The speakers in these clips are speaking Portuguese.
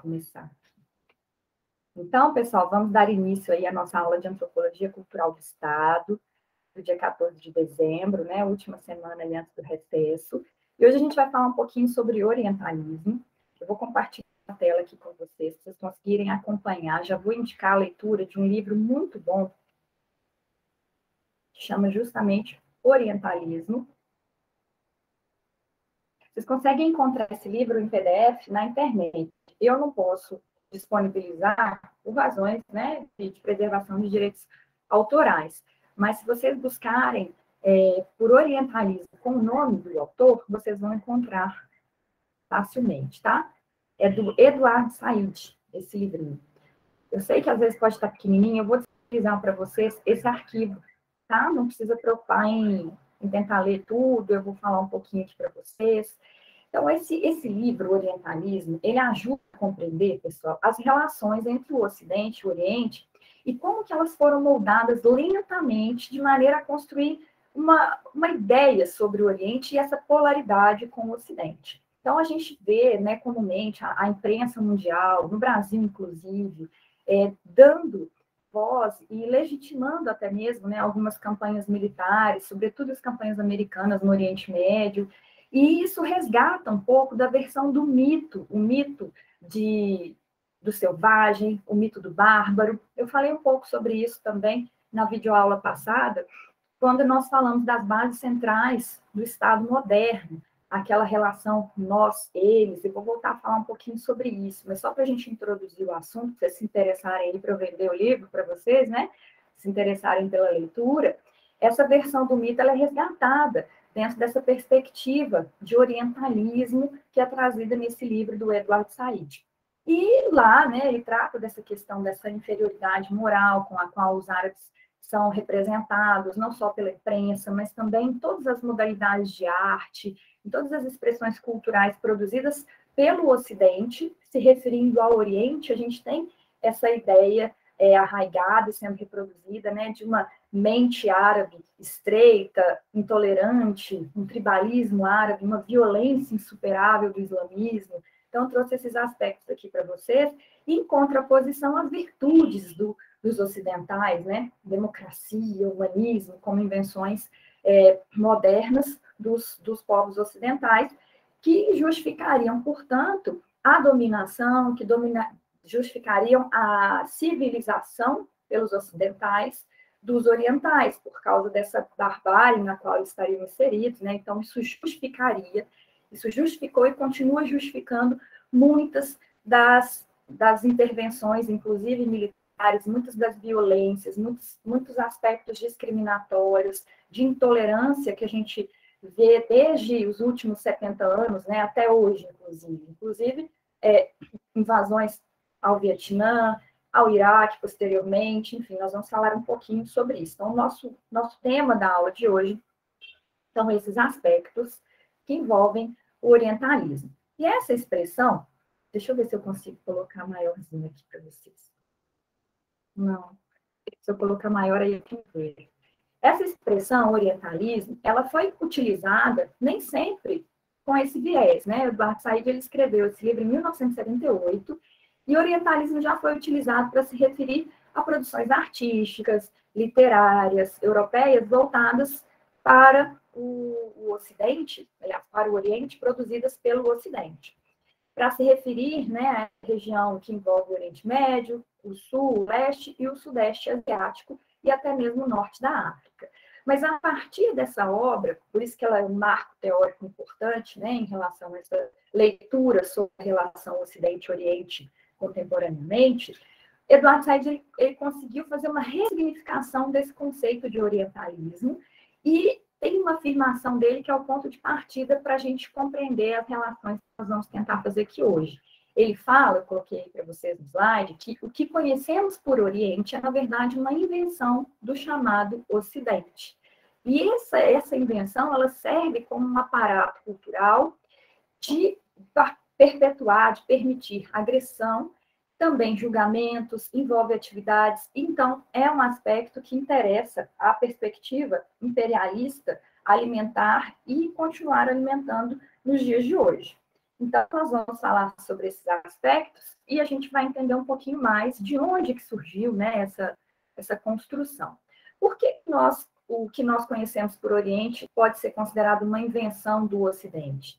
começar. Então, pessoal, vamos dar início aí à nossa aula de Antropologia Cultural do Estado, do dia 14 de dezembro, né, última semana ali antes do recesso. E hoje a gente vai falar um pouquinho sobre orientalismo. Eu vou compartilhar a tela aqui com vocês, para vocês conseguirem acompanhar. Já vou indicar a leitura de um livro muito bom, que chama justamente Orientalismo. Vocês conseguem encontrar esse livro em PDF na internet. Eu não posso disponibilizar por razões, né, de preservação de direitos autorais. Mas se vocês buscarem por orientalismo com o nome do autor, vocês vão encontrar facilmente, tá? É do Eduardo Said, esse livrinho. Eu sei que às vezes pode estar pequenininho, eu vou disponibilizar para vocês esse arquivo, tá? Não precisa preocupar em tentar ler tudo, eu vou falar um pouquinho aqui para vocês. Então, esse livro, Orientalismo, ele ajuda a compreender, pessoal, as relações entre o Ocidente e o Oriente e como que elas foram moldadas lentamente de maneira a construir uma ideia sobre o Oriente e essa polaridade com o Ocidente. Então, a gente vê, né, comumente, a imprensa mundial, no Brasil, inclusive, dando voz e legitimando até mesmo, né, algumas campanhas militares, sobretudo as campanhas americanas no Oriente Médio, e isso resgata um pouco da versão do mito, o mito do selvagem, o mito do bárbaro. Eu falei um pouco sobre isso também na videoaula passada, quando nós falamos das bases centrais do Estado moderno, aquela relação nós, eles. Eu vou voltar a falar um pouquinho sobre isso, mas só para a gente introduzir o assunto, para vocês se interessarem aí para eu vender o livro para vocês, né? Se interessarem pela leitura, essa versão do mito ela é resgatada dentro dessa perspectiva de orientalismo que é trazida nesse livro do Eduardo Said. E lá, né, ele trata dessa questão dessa inferioridade moral com a qual os árabes são representados, não só pela imprensa, mas também em todas as modalidades de arte, em todas as expressões culturais produzidas pelo Ocidente, se referindo ao Oriente, a gente tem essa ideia arraigada e sendo reproduzida, né, de uma mente árabe estreita, intolerante, um tribalismo árabe, uma violência insuperável do islamismo. Então, trouxe esses aspectos aqui para vocês, e em contraposição às virtudes dos ocidentais, né, democracia, humanismo, como invenções modernas dos povos ocidentais, que justificariam, portanto, a dominação, justificariam a civilização pelos ocidentais dos orientais, por causa dessa barbárie na qual eles estariam inseridos, né? Então, isso justificou e continua justificando muitas das intervenções, inclusive militares, muitas das violências, muitos aspectos discriminatórios, de intolerância que a gente vê desde os últimos 70 anos, né, até hoje, inclusive invasões ao Vietnã, ao Iraque posteriormente, enfim, nós vamos falar um pouquinho sobre isso. Então, nosso tema da aula de hoje são esses aspectos que envolvem o orientalismo. E essa expressão, deixa eu ver se eu consigo colocar maiorzinho aqui para vocês. Não, se eu colocar maior aí eu tenho que ver. Essa expressão orientalismo, ela foi utilizada nem sempre com esse viés, né? O Eduardo Said ele escreveu esse livro em 1978, e orientalismo já foi utilizado para se referir a produções artísticas, literárias, europeias, voltadas para o Ocidente, aliás, para o Oriente, produzidas pelo Ocidente. Para se referir, né, à região que envolve o Oriente Médio, o Sul, o Leste e o Sudeste Asiático, e até mesmo o Norte da África. Mas a partir dessa obra, por isso que ela é um marco teórico importante, né, em relação a essa leitura sobre a relação Ocidente-Oriente contemporaneamente, Eduardo Said ele conseguiu fazer uma ressignificação desse conceito de orientalismo, e tem uma afirmação dele que é o ponto de partida para a gente compreender as relações que nós vamos tentar fazer aqui hoje. Ele fala, eu coloquei para vocês no slide, que o que conhecemos por Oriente é, na verdade, uma invenção do chamado Ocidente. E essa invenção, ela serve como um aparato cultural de perpetuar, de permitir agressão, também julgamentos, envolve atividades. Então, é um aspecto que interessa à perspectiva imperialista alimentar e continuar alimentando nos dias de hoje. Então, nós vamos falar sobre esses aspectos e a gente vai entender um pouquinho mais de onde que surgiu, né, essa construção. Por que o que nós conhecemos por Oriente pode ser considerado uma invenção do Ocidente?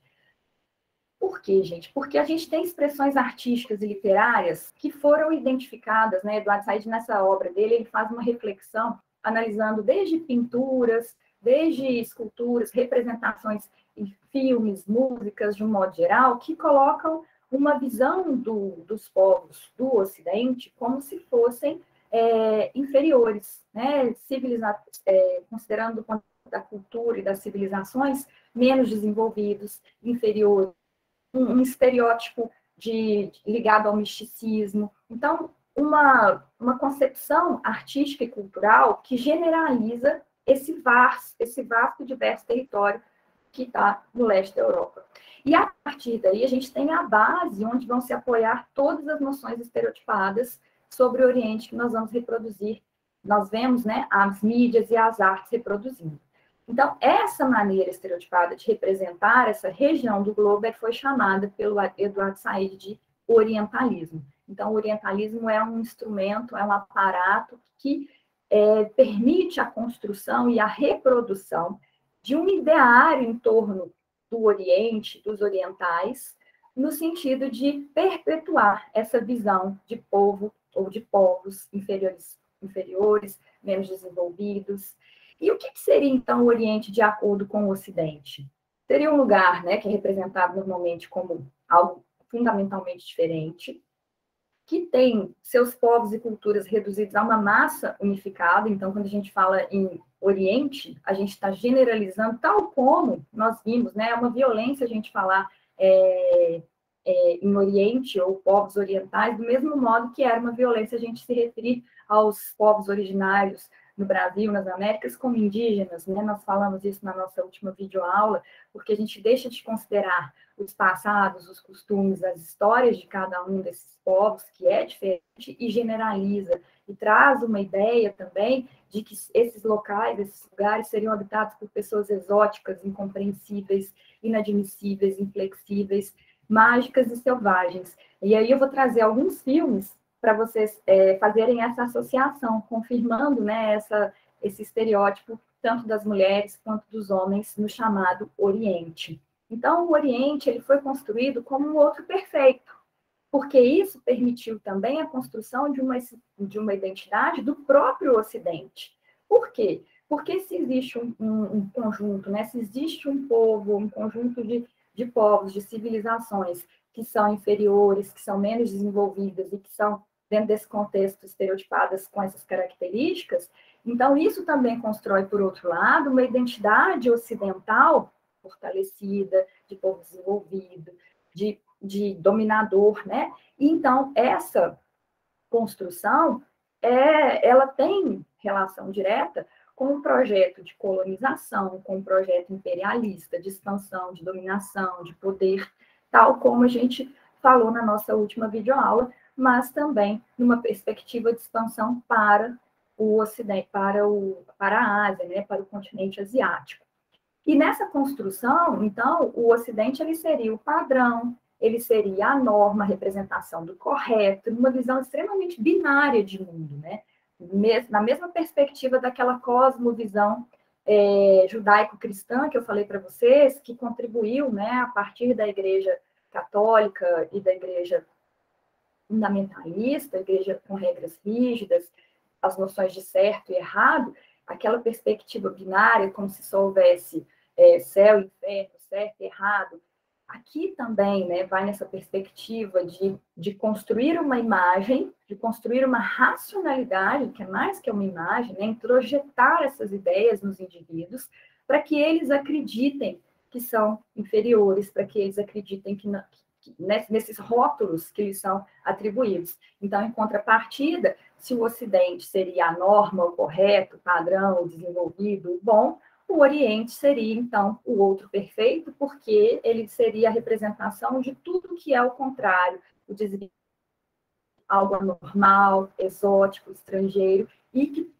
Por quê, gente? Porque a gente tem expressões artísticas e literárias que foram identificadas, né? Eduardo Said, nessa obra dele, ele faz uma reflexão analisando desde pinturas, desde esculturas, representações em filmes, músicas, de um modo geral, que colocam uma visão dos povos do Ocidente como se fossem inferiores, né? Considerando do ponto da cultura e das civilizações, menos desenvolvidos, inferiores, um estereótipo ligado ao misticismo. Então, uma concepção artística e cultural que generaliza esse vasto e diverso território que está no leste da Europa. E a partir daí, a gente tem a base onde vão se apoiar todas as noções estereotipadas sobre o Oriente que nós vamos reproduzir. Nós vemos, né, as mídias e as artes reproduzindo. Então, essa maneira estereotipada de representar essa região do globo foi chamada pelo Eduardo Said de orientalismo. Então, o orientalismo é um instrumento, é um aparato que permite a construção e a reprodução de um ideário em torno do Oriente, dos orientais, no sentido de perpetuar essa visão de povo ou de povos inferiores, menos desenvolvidos. E o que seria, então, o Oriente de acordo com o Ocidente? Seria um lugar, né, que é representado normalmente como algo fundamentalmente diferente, que tem seus povos e culturas reduzidos a uma massa unificada. Então, quando a gente fala em Oriente, a gente está generalizando, tal como nós vimos, né, é uma violência a gente falar em Oriente ou povos orientais, do mesmo modo que era uma violência a gente se referir aos povos originários no Brasil, nas Américas, como indígenas, né? Nós falamos isso na nossa última videoaula, porque a gente deixa de considerar os passados, os costumes, as histórias de cada um desses povos, que é diferente, e generaliza, e traz uma ideia também de que esses locais, esses lugares seriam habitados por pessoas exóticas, incompreensíveis, inadmissíveis, inflexíveis, mágicas e selvagens. E aí eu vou trazer alguns filmes para vocês fazerem essa associação, confirmando, né, esse estereótipo, tanto das mulheres quanto dos homens, no chamado Oriente. Então, o Oriente ele foi construído como um outro perfeito, porque isso permitiu também a construção de uma identidade do próprio Ocidente. Por quê? Porque se existe um conjunto, né, se existe um povo, um conjunto de povos, de civilizações que são inferiores, que são menos desenvolvidas e que são, dentro desse contexto, estereotipadas com essas características, então isso também constrói, por outro lado, uma identidade ocidental fortalecida, de povo desenvolvido, de dominador, né? E, então, essa construção, ela tem relação direta com um projeto de colonização, com um projeto imperialista, de expansão, de dominação, de poder, tal como a gente falou na nossa última videoaula, mas também numa perspectiva de expansão para o Ocidente, para a Ásia, né, para o continente asiático. E nessa construção, então, o Ocidente ele seria o padrão, ele seria a norma, a representação do correto, numa visão extremamente binária de mundo, né? Na mesma perspectiva daquela cosmovisão judaico-cristã que eu falei para vocês, que contribuiu, né, a partir da Igreja Católica e da Igreja fundamentalista, a Igreja com regras rígidas, as noções de certo e errado, aquela perspectiva binária, como se só houvesse céu e inferno, certo e errado. Aqui também, né, vai nessa perspectiva de construir uma imagem, de construir uma racionalidade, que é mais que uma imagem, né, introjetar essas ideias nos indivíduos, para que eles acreditem que são inferiores, para que eles acreditem nesses rótulos que lhes são atribuídos. Então, em contrapartida, se o Ocidente seria a norma, o correto, o padrão, o desenvolvido, o bom, o Oriente seria, então, o outro perfeito, porque ele seria a representação de tudo que é o contrário, o desvio, algo anormal, exótico, estrangeiro, e que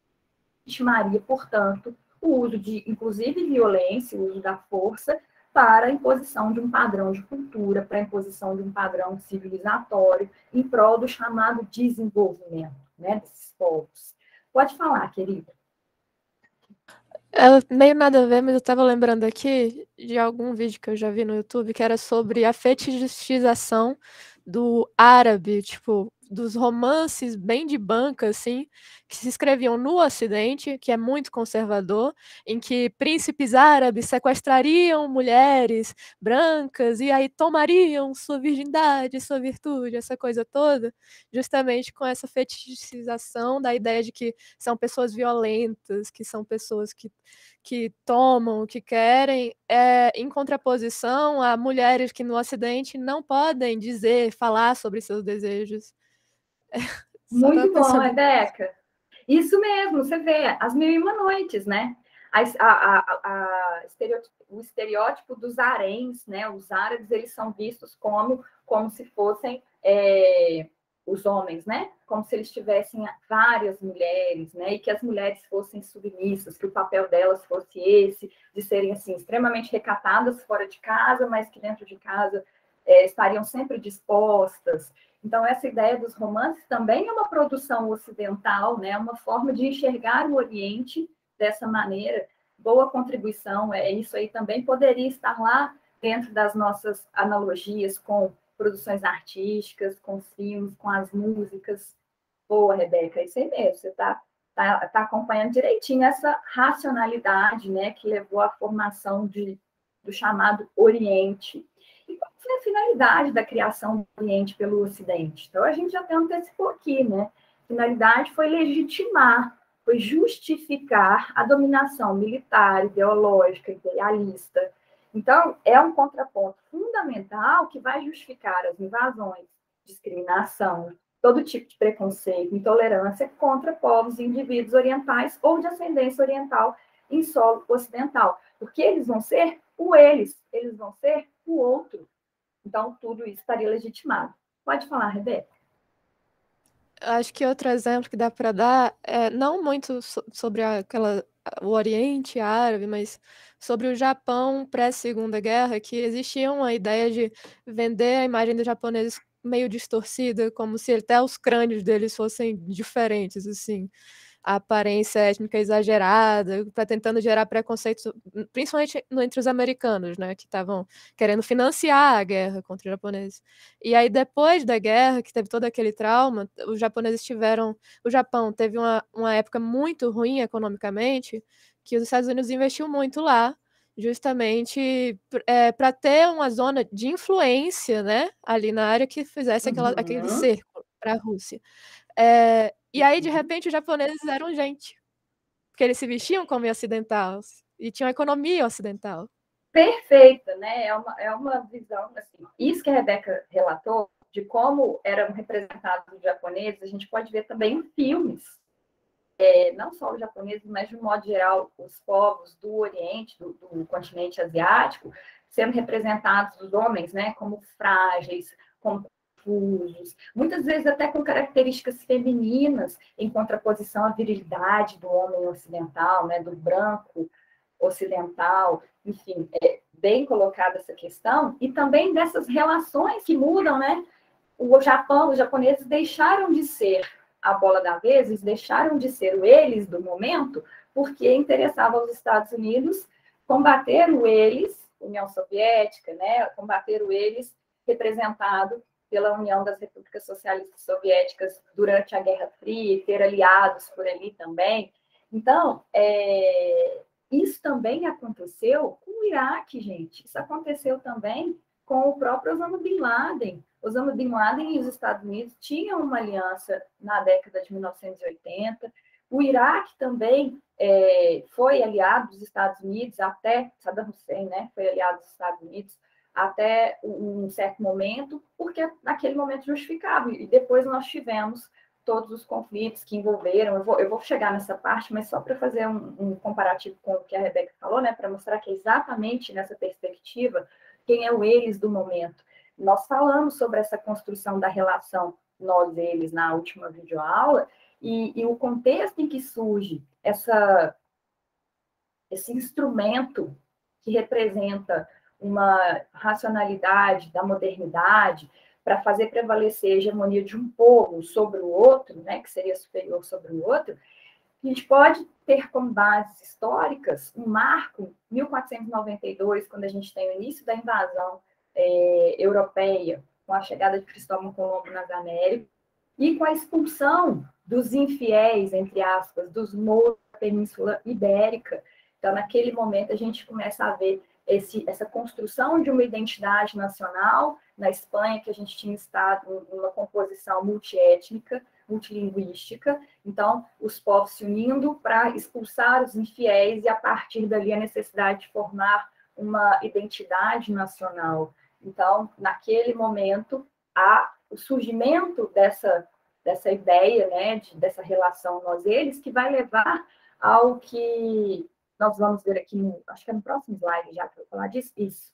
legitimaria, portanto, o uso de, inclusive, violência, o uso da força, para a imposição de um padrão de cultura, para a imposição de um padrão civilizatório, em prol do chamado desenvolvimento, né, desses povos. Pode falar, querida. É meio nada a ver, mas eu estava lembrando aqui de algum vídeo que eu já vi no YouTube que era sobre a fetichização do árabe, tipo, dos romances bem de banca, assim, que se escreviam no Ocidente, que é muito conservador, em que príncipes árabes sequestrariam mulheres brancas e aí tomariam sua virgindade, sua virtude, essa coisa toda, justamente com essa fetichização da ideia de que são pessoas violentas, que são pessoas que tomam, que querem, em contraposição a mulheres que no Ocidente não podem dizer, falar sobre seus desejos. Só estava Muito bom, pensando. Rebeca. Isso mesmo, você vê, as mil e uma noites, né? O estereótipo dos haréns, né? Os árabes, eles são vistos como se fossem os homens, né? Como se eles tivessem várias mulheres, né? E que as mulheres fossem submissas, que o papel delas fosse esse, de serem, assim, extremamente recatadas fora de casa, mas que dentro de casa estariam sempre dispostas. Então, essa ideia dos romances também é uma produção ocidental, né? Uma forma de enxergar o Oriente dessa maneira. Boa contribuição, isso aí também poderia estar lá dentro das nossas analogias com produções artísticas, com os filmes, com as músicas. Boa, Rebeca, isso aí mesmo, você está tá acompanhando direitinho essa racionalidade, né, que levou à formação do chamado Oriente. E qual foi a finalidade da criação do Oriente pelo Ocidente? Então, a gente já tem antecipou aqui, né? A finalidade foi legitimar, foi justificar a dominação militar, ideológica, imperialista. Então, é um contraponto fundamental que vai justificar as invasões, discriminação, todo tipo de preconceito, intolerância contra povos e indivíduos orientais ou de ascendência oriental em solo ocidental, porque eles vão ser eles vão ser o outro. Então, tudo isso estaria legitimado. Pode falar, Rebeca. Acho que outro exemplo que dá para dar é não muito sobre o Oriente Árabe, mas sobre o Japão pré-Segunda Guerra, que existia uma ideia de vender a imagem dos japoneses meio distorcida, como se até os crânios deles fossem diferentes, assim, a aparência étnica exagerada, para tentando gerar preconceito, principalmente entre os americanos, né, que estavam querendo financiar a guerra contra os japoneses. E aí, depois da guerra, que teve todo aquele trauma, os japoneses tiveram. O Japão teve uma época muito ruim economicamente, que os Estados Unidos investiu muito lá, justamente para ter uma zona de influência, né, ali na área que fizesse aquele cerco para a Rússia. E aí, de repente, os japoneses eram gente, porque eles se vestiam como ocidentais e tinham economia ocidental. Perfeita, né? É uma visão, assim, isso que a Rebeca relatou, de como eram representados os japoneses, a gente pode ver também em filmes, não só os japoneses, mas de um modo geral, os povos do Oriente, do continente asiático, sendo representados os homens, né, como frágeis, como confusos, muitas vezes até com características femininas, em contraposição à virilidade do homem ocidental, né, do branco ocidental, enfim, bem colocada essa questão, e também dessas relações que mudam, né? O Japão, os japoneses deixaram de ser a bola da vez, eles deixaram de ser o eles do momento, porque interessava aos Estados Unidos combater o eles, União Soviética, né? Combater o eles representado pela União das Repúblicas Socialistas Soviéticas durante a Guerra Fria, ter aliados por ali também. Então, isso também aconteceu com o Iraque, gente. Isso aconteceu também com o próprio Osama Bin Laden. Osama Bin Laden e os Estados Unidos tinham uma aliança na década de 1980. O Iraque também foi aliado dos Estados Unidos até Saddam Hussein, né? Foi aliado dos Estados Unidos até um certo momento, porque naquele momento justificava. E depois nós tivemos todos os conflitos que envolveram. Eu vou chegar nessa parte, mas só para fazer um comparativo com o que a Rebeca falou, né, para mostrar que é exatamente nessa perspectiva quem é o eles do momento. Nós falamos sobre essa construção da relação nós-eles na última videoaula, e o contexto em que surge esse instrumento que representa uma racionalidade da modernidade para fazer prevalecer a hegemonia de um povo sobre o outro, né, que seria superior sobre o outro, a gente pode ter como bases históricas um marco, 1492, quando a gente tem o início da invasão europeia, com a chegada de Cristóvão Colombo nas Américas, e com a expulsão dos infiéis, entre aspas, dos mouros da Península Ibérica. Então, naquele momento, a gente começa a ver essa construção de uma identidade nacional. Na Espanha, que a gente tinha estado numa composição multiétnica, multilinguística, então os povos se unindo para expulsar os infiéis e a partir dali a necessidade de formar uma identidade nacional. Então, naquele momento, o surgimento dessa ideia, né, dessa relação nós-eles, que vai levar ao que nós vamos ver aqui, acho que é no próximo slide já que eu vou falar disso, isso,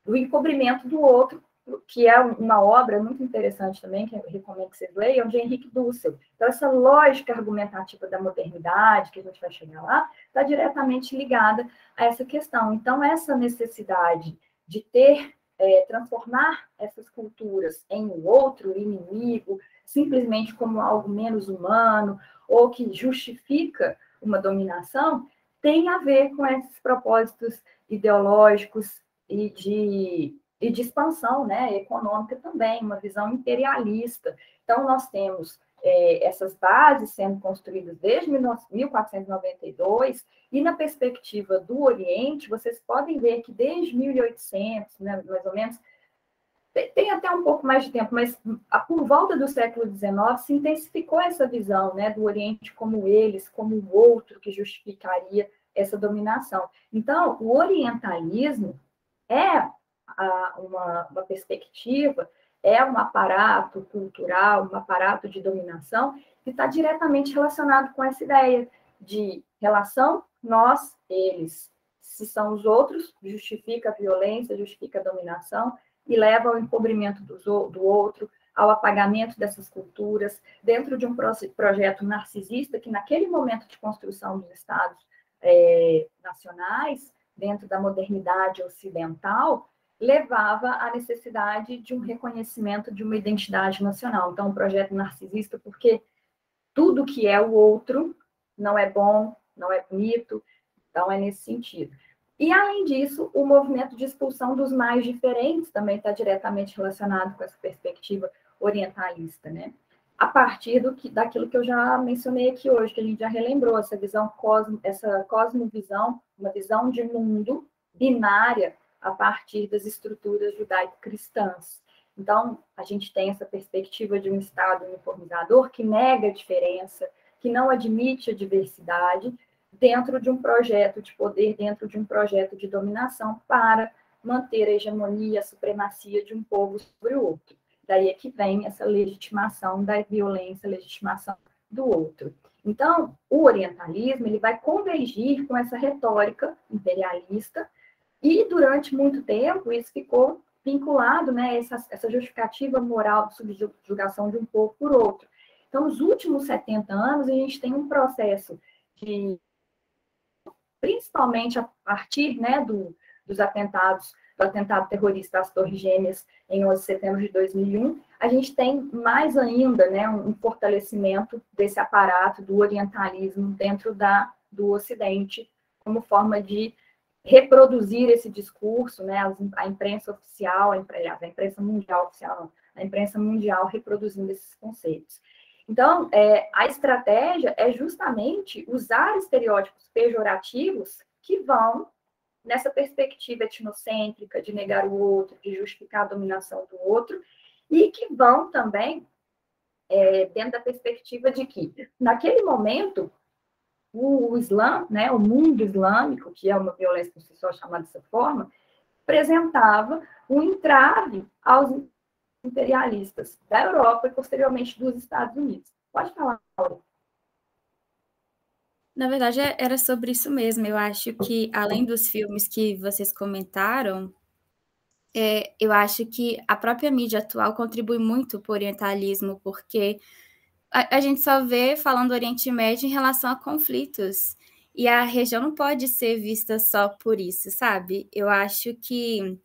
do encobrimento do outro, que é uma obra muito interessante também, que eu recomendo que vocês leiam, de Henrique Dussel. Então, essa lógica argumentativa da modernidade, que a gente vai chegar lá, está diretamente ligada a essa questão. Então, essa necessidade de transformar essas culturas em um outro inimigo, simplesmente como algo menos humano, ou que justifica uma dominação, tem a ver com esses propósitos ideológicos e de expansão, né, econômica também, uma visão imperialista. Então, nós temos essas bases sendo construídas desde 1492, e na perspectiva do Oriente, vocês podem ver que desde 1800, né, mais ou menos, tem até um pouco mais de tempo, mas por volta do século XIX se intensificou essa visão, né, do Oriente como eles, como o outro que justificaria essa dominação. Então, o orientalismo é uma perspectiva, é um aparato cultural, um aparato de dominação que está diretamente relacionado com essa ideia de relação nós, eles. Se são os outros, justifica a violência, justifica a dominação e leva ao encobrimento do outro, ao apagamento dessas culturas, dentro de um projeto narcisista que, naquele momento de construção dos Estados nacionais, dentro da modernidade ocidental, levava à necessidade de um reconhecimento de uma identidade nacional. Então, um projeto narcisista, porque tudo que é o outro não é bom, não é bonito, então é nesse sentido. E, além disso, o movimento de expulsão dos mais diferentes também está diretamente relacionado com essa perspectiva orientalista, né? A partir daquilo que eu já mencionei aqui hoje, que a gente já relembrou, essa visão essa cosmovisão, uma visão de mundo binária a partir das estruturas judaico-cristãs. Então, a gente tem essa perspectiva de um Estado uniformizador que nega a diferença, que não admite a diversidade, dentro de um projeto de poder, dentro de um projeto de dominação, para manter a hegemonia, a supremacia de um povo sobre o outro. Daí é que vem essa legitimação da violência, legitimação do outro. Então, o orientalismo ele vai convergir com essa retórica imperialista, e durante muito tempo isso ficou vinculado, né, essa justificativa moral de subjugação de um povo por outro. Então, nos últimos 70 anos, a gente tem um processo de, principalmente a partir, né, dos atentados, do atentado terrorista às Torres Gêmeas em 11 de setembro de 2001, a gente tem mais ainda, né, um fortalecimento desse aparato do orientalismo dentro do Ocidente, como forma de reproduzir esse discurso, né, a imprensa oficial, a imprensa mundial oficial, a imprensa mundial reproduzindo esses conceitos. Então, a estratégia é justamente usar estereótipos pejorativos que vão nessa perspectiva etnocêntrica de negar o outro, de justificar a dominação do outro, e que vão também dentro da perspectiva de que, naquele momento, o Islã, né, o mundo islâmico, que é uma violência por si só chamada dessa forma, apresentava um entrave aos imperialistas da Europa e, posteriormente, dos Estados Unidos. Pode falar, Laura. Na verdade, era sobre isso mesmo. Eu acho que, além dos filmes que vocês comentaram, eu acho que a própria mídia atual contribui muito para o orientalismo, porque a gente só vê falando do Oriente Médio em relação a conflitos, e a região não pode ser vista só por isso, sabe? Eu acho que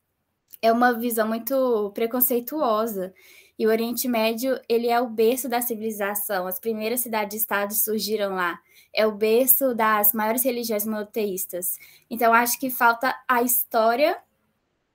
é uma visão muito preconceituosa. E o Oriente Médio, ele é o berço da civilização. As primeiras cidades-estados surgiram lá. É o berço das maiores religiões monoteístas. Então, acho que falta a história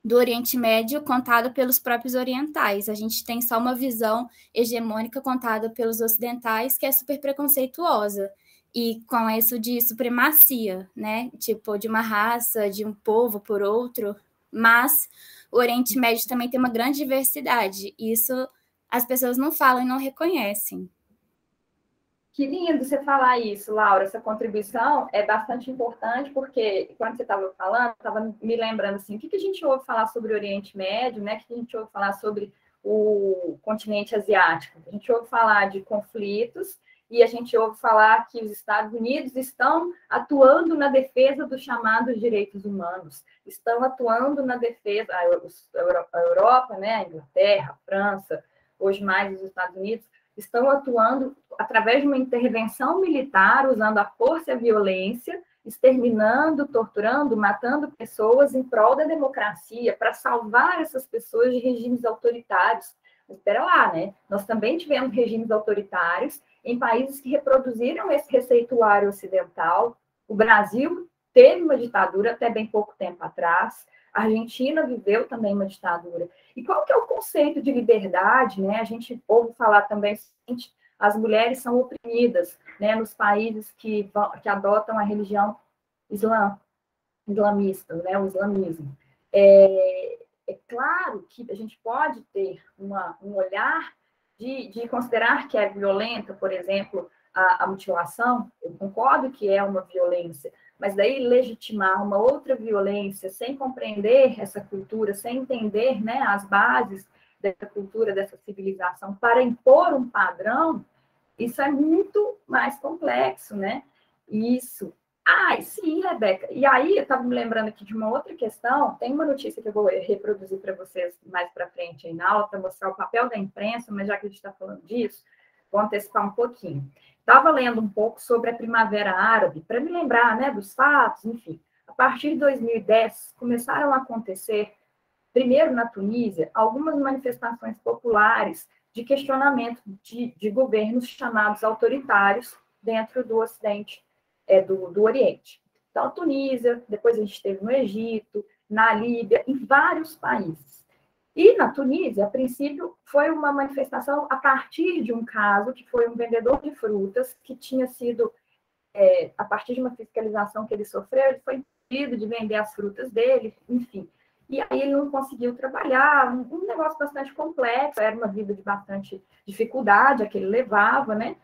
do Oriente Médio contada pelos próprios orientais. A gente tem só uma visão hegemônica contada pelos ocidentais, que é super preconceituosa. E com isso de supremacia, né? Tipo, de uma raça, de um povo por outro. Mas o Oriente Médio também tem uma grande diversidade. E isso as pessoas não falam e não reconhecem. Que lindo você falar isso, Laura. Essa contribuição é bastante importante, porque quando você estava falando, estava me lembrando assim, o que a gente ouve falar sobre o Oriente Médio, né? O que a gente ouve falar sobre o continente asiático? A gente ouve falar de conflitos e a gente ouve falar que os Estados Unidos estão atuando na defesa dos chamados direitos humanos, estão atuando na defesa, a Europa, né? A Inglaterra, a França, hoje mais os Estados Unidos, estão atuando através de uma intervenção militar, usando a força e a violência, exterminando, torturando, matando pessoas em prol da democracia, para salvar essas pessoas de regimes autoritários. Mas espera lá, né? Nós também tivemos regimes autoritários em países que reproduziram esse receituário ocidental. O Brasil teve uma ditadura até bem pouco tempo atrás. A Argentina viveu também uma ditadura. E qual que é o conceito de liberdade, né? A gente ouve falar também, as mulheres são oprimidas, né, nos países que adotam a religião islamista, né, o islamismo. É claro que a gente pode ter um olhar de considerar que é violenta, por exemplo, a mutilação. Eu concordo que é uma violência, mas daí legitimar uma outra violência sem compreender essa cultura, sem entender, né, as bases dessa cultura, dessa civilização, para impor um padrão, isso é muito mais complexo, né? Isso. Sim, Rebeca. E aí, eu estava me lembrando aqui de uma outra questão. Tem uma notícia que eu vou reproduzir para vocês mais para frente aí na aula, para mostrar o papel da imprensa, mas já que a gente está falando disso, vou antecipar um pouquinho. Estava lendo um pouco sobre a Primavera Árabe, para me lembrar, né, dos fatos, enfim. A partir de 2010, começaram a acontecer, primeiro na Tunísia, algumas manifestações populares de questionamento de governos chamados autoritários dentro do Ocidente, do Oriente. Então, a Tunísia, depois a gente teve no Egito, na Líbia, em vários países. E na Tunísia, a princípio, foi uma manifestação a partir de um caso que foi um vendedor de frutas que tinha sido, a partir de uma fiscalização que ele sofreu, ele foi impedido de vender as frutas dele, enfim. E aí ele não conseguiu trabalhar, um negócio bastante complexo, era uma vida de bastante dificuldade a que ele levava, né?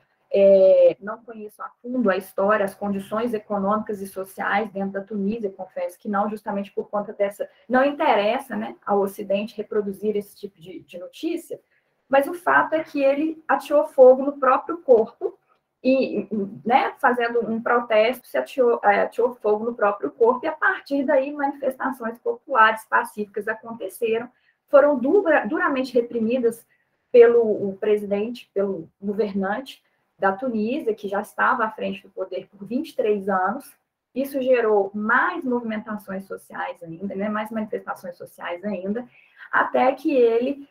Não conheço a fundo a história, as condições econômicas e sociais dentro da Tunísia, confesso que não, justamente por conta dessa... Não interessa, né, ao Ocidente reproduzir esse tipo de notícia, mas o fato é que ele ateou fogo no próprio corpo e, né, fazendo um protesto, se ateou fogo no próprio corpo, e a partir daí manifestações populares pacíficas aconteceram, foram duramente reprimidas pelo presidente, pelo governante da Tunísia, que já estava à frente do poder por 23 anos. Isso gerou mais movimentações sociais ainda, né, mais manifestações sociais ainda, até que ele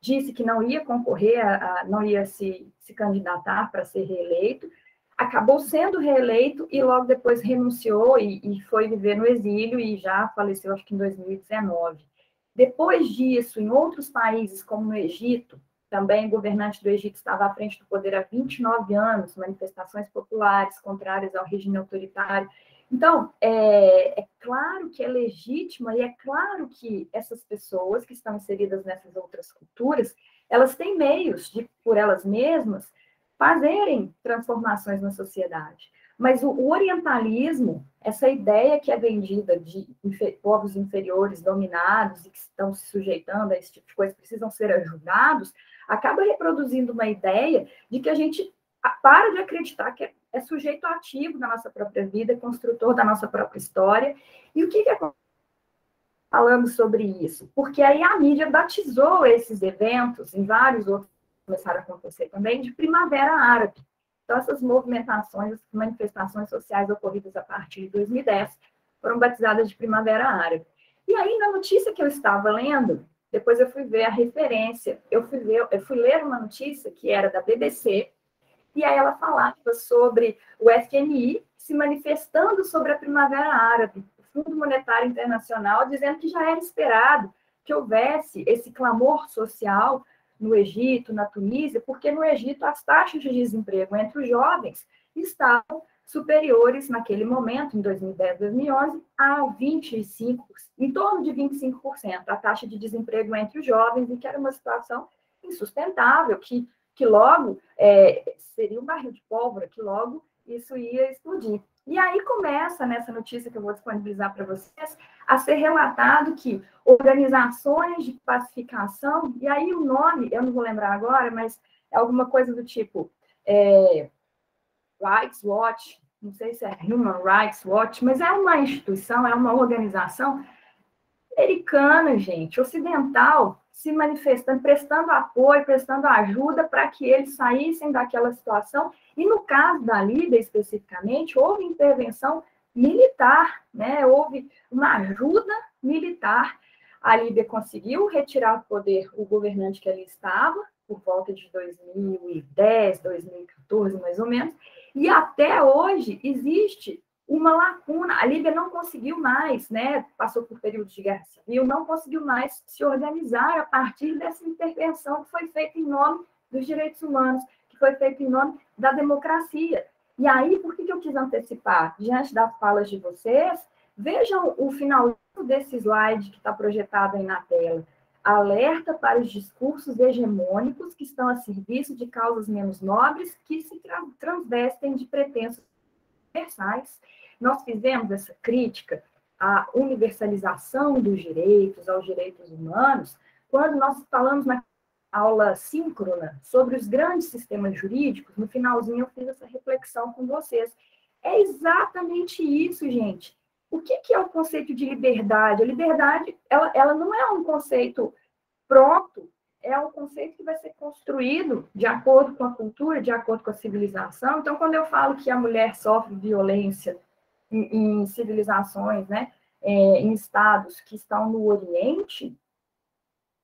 disse que não ia concorrer, não ia se candidatar para ser reeleito, acabou sendo reeleito e logo depois renunciou e foi viver no exílio e já faleceu, acho que em 2019. Depois disso, em outros países, como no Egito, também o governante do Egito estava à frente do poder há 29 anos, manifestações populares contrárias ao regime autoritário. Então, é claro que é legítimo e é claro que essas pessoas que estão inseridas nessas outras culturas, elas têm meios de, por elas mesmas, fazerem transformações na sociedade. Mas o orientalismo, essa ideia que é vendida de povos inferiores dominados e que estão se sujeitando a esse tipo de coisa, precisam ser ajudados, acaba reproduzindo uma ideia de que a gente para de acreditar que é sujeito ativo da nossa própria vida, construtor da nossa própria história. E o que falamos sobre isso? Porque aí a mídia batizou esses eventos, em vários outros começaram a acontecer também, de Primavera Árabe. Então, essas movimentações, essas manifestações sociais ocorridas a partir de 2010 foram batizadas de Primavera Árabe. E aí, na notícia que eu estava lendo, depois eu fui ver a referência, eu fui ler uma notícia que era da BBC, e aí ela falava sobre o FMI se manifestando sobre a Primavera Árabe, o Fundo Monetário Internacional, dizendo que já era esperado que houvesse esse clamor social no Egito, na Tunísia, porque no Egito as taxas de desemprego entre os jovens estavam superiores naquele momento, em 2010, 2011, a 25%, em torno de 25%, a taxa de desemprego entre os jovens, e que era uma situação insustentável, que logo seria um barril de pólvora, que logo isso ia explodir. E aí começa, nessa notícia que eu vou disponibilizar para vocês, a ser relatado que organizações de pacificação, e aí o nome, eu não vou lembrar agora, mas é alguma coisa do tipo Rights Watch, não sei se é Human Rights Watch, mas é uma instituição, é uma organização americana, gente, ocidental, se manifestando, prestando apoio, prestando ajuda para que eles saíssem daquela situação. E no caso da Líbia, especificamente, houve intervenção militar, né? Houve uma ajuda militar. A Líbia conseguiu retirar do poder o governante que ali estava, por volta de 2010, 2014, mais ou menos, e até hoje existe uma lacuna. A Líbia não conseguiu mais, né? Passou por períodos de guerra civil, não conseguiu mais se organizar a partir dessa intervenção que foi feita em nome dos direitos humanos, que foi feita em nome da democracia. E aí, por que eu quis antecipar? Diante das falas de vocês, vejam o final desse slide que está projetado aí na tela. Alerta para os discursos hegemônicos que estão a serviço de causas menos nobres, que se transvestem de pretensos universais. Nós fizemos essa crítica à universalização dos direitos, aos direitos humanos, quando nós falamos na aula síncrona sobre os grandes sistemas jurídicos. No finalzinho eu fiz essa reflexão com vocês. É exatamente isso, gente. O que é o conceito de liberdade? A liberdade, ela não é um conceito pronto, é um conceito que vai ser construído de acordo com a cultura, de acordo com a civilização. Então, quando eu falo que a mulher sofre violência em civilizações, né, em estados que estão no Oriente,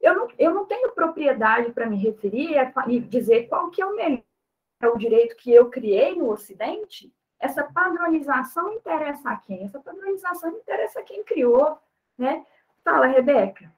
eu não tenho propriedade para me referir e dizer qual que é o direito que eu criei no Ocidente. Essa padronização interessa a quem? Essa padronização interessa a quem criou, né? Fala, Rebeca.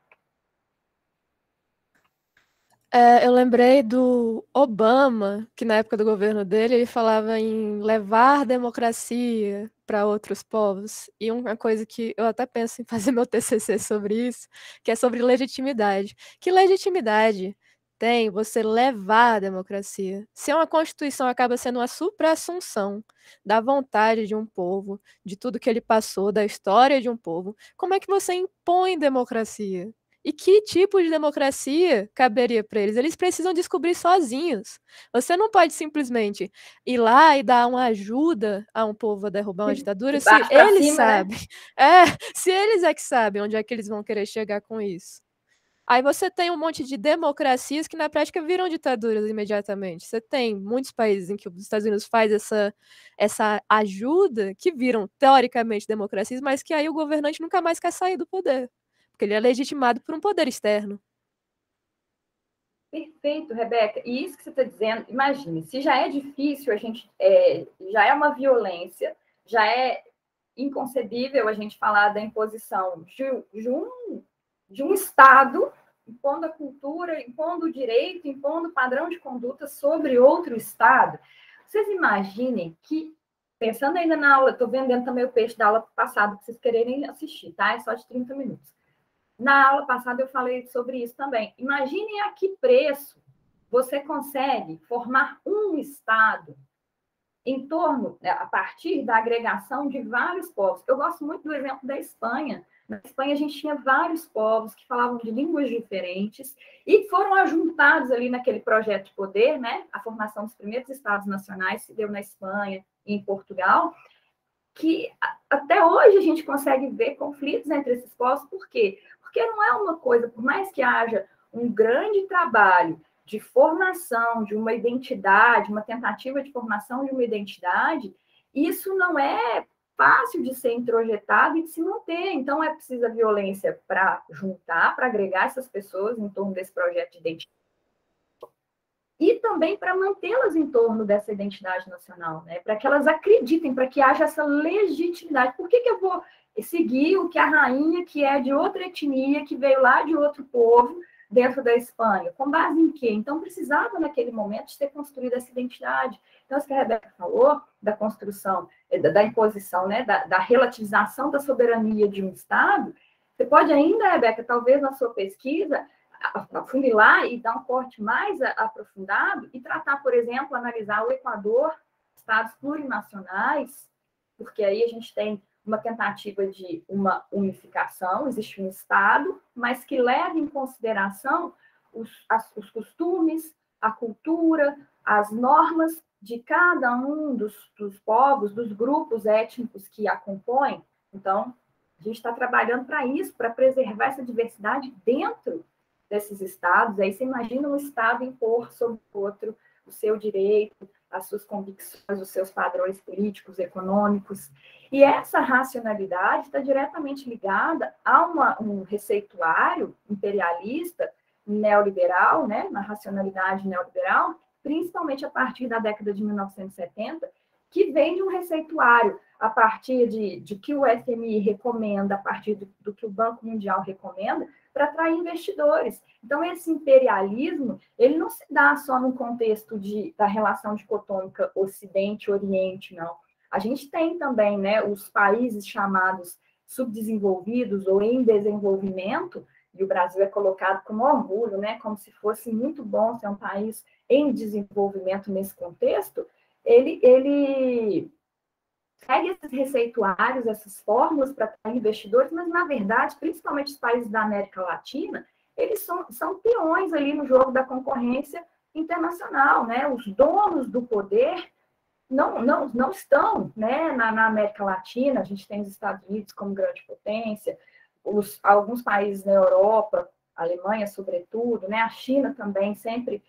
Eu lembrei do Obama, que na época do governo dele, ele falava em levar democracia para outros povos. E uma coisa que eu até penso em fazer meu TCC sobre isso, que é sobre legitimidade. Que legitimidade tem você levar a democracia? Se uma Constituição acaba sendo uma supra-assunção da vontade de um povo, de tudo que ele passou, da história de um povo, como é que você impõe democracia? E que tipo de democracia caberia para eles? Eles precisam descobrir sozinhos. Você não pode simplesmente ir lá e dar uma ajuda a um povo a derrubar uma ditadura se eles sabem. Né? Se eles é que sabem onde é que eles vão querer chegar com isso. Aí você tem um monte de democracias que na prática viram ditaduras imediatamente. Você tem muitos países em que os Estados Unidos faz essa ajuda que viram teoricamente democracias, mas que aí o governante nunca mais quer sair do poder. Porque ele é legitimado por um poder externo. Perfeito, Rebeca. E isso que você está dizendo, imagine, se já é difícil, já é uma violência, já é inconcebível a gente falar da imposição de um Estado impondo a cultura, impondo o direito, impondo o padrão de conduta sobre outro Estado. Vocês imaginem que, pensando ainda na aula, estou vendendo também o peixe da aula passada, para vocês quererem assistir, tá? É só de 30 minutos. Na aula passada eu falei sobre isso também. Imaginem a que preço você consegue formar um Estado em torno, a partir da agregação de vários povos. Eu gosto muito do exemplo da Espanha. Na Espanha a gente tinha vários povos que falavam de línguas diferentes e foram ajuntados ali naquele projeto de poder, né? A formação dos primeiros Estados nacionais se deu na Espanha e em Portugal, que até hoje a gente consegue ver conflitos entre esses povos. Por quê? Porque não é uma coisa, por mais que haja um grande trabalho de formação de uma identidade, uma tentativa de formação de uma identidade, isso não é fácil de ser introjetado e de se manter. Então, é preciso a violência para juntar, para agregar essas pessoas em torno desse projeto de identidade e também para mantê-las em torno dessa identidade nacional, né? Para que elas acreditem, para que haja essa legitimidade. Por que eu vou seguir o que a rainha, que é de outra etnia, que veio lá de outro povo, dentro da Espanha? Com base em quê? Então, precisava, naquele momento, de ter construído essa identidade. Então, isso que a Rebeca falou, da construção, da imposição, né? da relativização da soberania de um Estado, você pode ainda, Rebeca, talvez na sua pesquisa, afunilar e dar um corte mais aprofundado e tratar, por exemplo, analisar o Equador, estados plurinacionais, porque aí a gente tem uma tentativa de uma unificação, existe um Estado, mas que leva em consideração os costumes, a cultura, as normas de cada um dos povos, dos grupos étnicos que a compõem. Então, a gente está trabalhando para isso, para preservar essa diversidade dentro desses estados. Aí você imagina um estado impor sobre o outro o seu direito, as suas convicções, os seus padrões políticos, econômicos. E essa racionalidade está diretamente ligada a um receituário imperialista neoliberal, né, na racionalidade neoliberal, principalmente a partir da década de 1970, que vem de um receituário a partir de que o FMI recomenda, a partir do que o Banco Mundial recomenda, para atrair investidores. Então, esse imperialismo, ele não se dá só no contexto da relação dicotômica Ocidente-Oriente, não. A gente tem também, né, os países chamados subdesenvolvidos ou em desenvolvimento, e o Brasil é colocado com orgulho, né, como se fosse muito bom ser um país em desenvolvimento nesse contexto. Ele segue esses receituários, essas fórmulas para atrair investidores, mas, na verdade, principalmente os países da América Latina, eles são peões ali no jogo da concorrência internacional, né? Os donos do poder não estão, né, na América Latina. A gente tem os Estados Unidos como grande potência, alguns países na Europa, a Alemanha, sobretudo, né? A China também sempre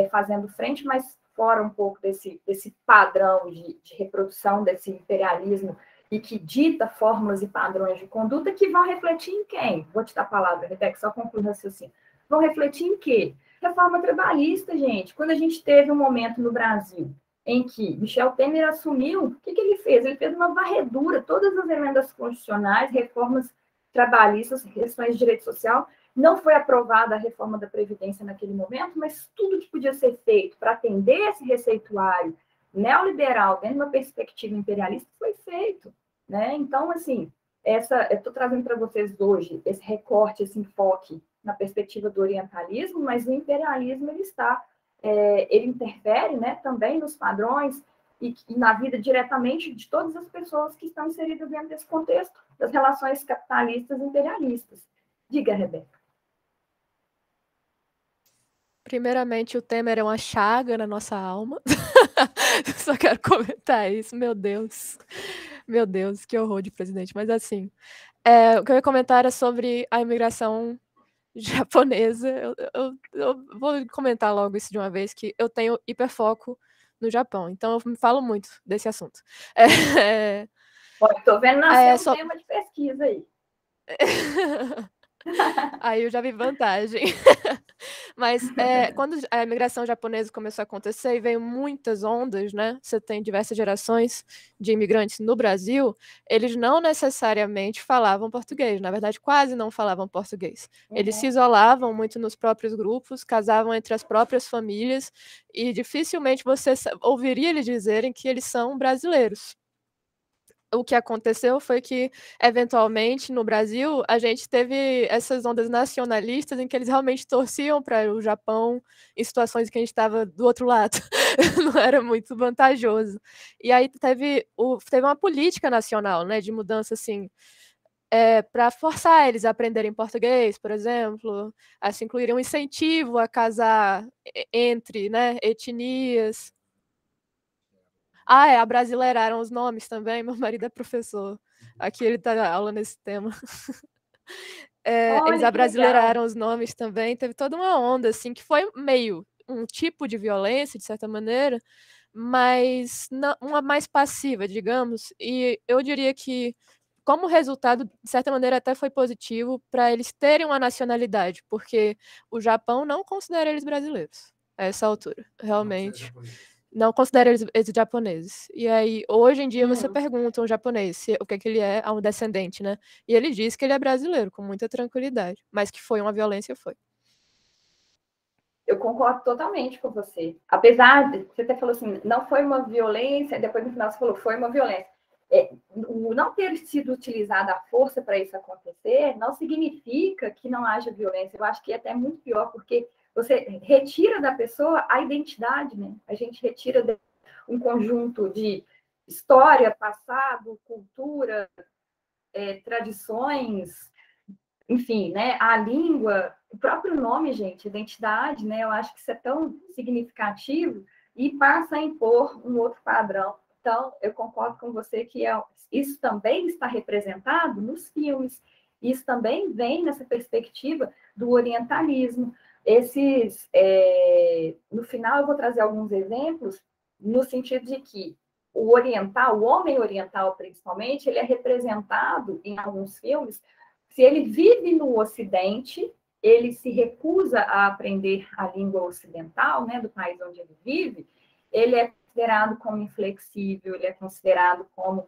fazendo frente, mas fora um pouco desse padrão de reprodução desse imperialismo e que dita fórmulas e padrões de conduta que vão refletir em quem? Vou te dar a palavra, Rebeca, só concluir o raciocínio. Vão refletir em quê? Reforma trabalhista, gente. Quando a gente teve um momento no Brasil em que Michel Temer assumiu, o que ele fez? Ele fez uma varredura, todas as emendas constitucionais, reformas trabalhistas, questões de direito social. Não foi aprovada a reforma da Previdência naquele momento, mas tudo que podia ser feito para atender esse receituário neoliberal dentro de uma perspectiva imperialista foi feito, né? Então, assim, eu estou trazendo para vocês hoje esse recorte, esse enfoque na perspectiva do orientalismo, mas o imperialismo ele interfere, né, também nos padrões e na vida diretamente de todas as pessoas que estão inseridas dentro desse contexto das relações capitalistas e imperialistas. Diga, Rebeca. Primeiramente, o Temer é uma chaga na nossa alma. Só quero comentar isso, meu Deus. Meu Deus, que horror de presidente. Mas assim, o que eu ia comentar era sobre a imigração japonesa. Eu vou comentar logo isso de uma vez, que eu tenho hiperfoco no Japão, então eu me falo muito desse assunto. Estou vendo nascer um tema de pesquisa aí. Aí eu já vi vantagem. Mas quando a imigração japonesa começou a acontecer e veio muitas ondas, né? Você tem diversas gerações de imigrantes no Brasil, eles não necessariamente falavam português, na verdade quase não falavam português. Eles se isolavam muito nos próprios grupos, casavam entre as próprias famílias e dificilmente você ouviria eles dizerem que eles são brasileiros. O que aconteceu foi que, eventualmente, no Brasil, a gente teve essas ondas nacionalistas em que eles realmente torciam para o Japão em situações em que a gente estava do outro lado. Não era muito vantajoso. E aí teve uma política nacional, né, de mudança, assim, para forçar eles a aprenderem português, por exemplo, a se incluírem um incentivo a casar entre, né, etnias. Abrasileiraram os nomes também. Meu marido é professor. Aqui ele tá aula nesse tema. Eles abrasileiraram os nomes também. Teve toda uma onda, assim, que foi meio um tipo de violência, de certa maneira, mas uma mais passiva, digamos, e eu diria que, como resultado, de certa maneira, até foi positivo para eles terem uma nacionalidade, porque o Japão não considera eles brasileiros a essa altura, realmente. Não considera eles japoneses. E aí, hoje em dia, você pergunta a um japonês o que ele é a um descendente, né? E ele diz que ele é brasileiro, com muita tranquilidade, mas que foi uma violência, foi. Eu concordo totalmente com você. Apesar de você até falou assim, não foi uma violência, depois no final você falou, foi uma violência. O não ter sido utilizada a força para isso acontecer não significa que não haja violência. Eu acho que é até muito pior, porque você retira da pessoa a identidade, né? A gente retira um conjunto de história, passado, cultura, tradições, enfim, né? A língua, o próprio nome, gente, identidade, né? Eu acho que isso é tão significativo e passa a impor um outro padrão. Então, eu concordo com você que isso também está representado nos filmes. Isso também vem nessa perspectiva do orientalismo. No final, eu vou trazer alguns exemplos no sentido de que o oriental, o homem oriental, principalmente, ele é representado em alguns filmes. Se ele vive no Ocidente, ele se recusa a aprender a língua ocidental, né, do país onde ele vive, ele é considerado como inflexível, ele é considerado como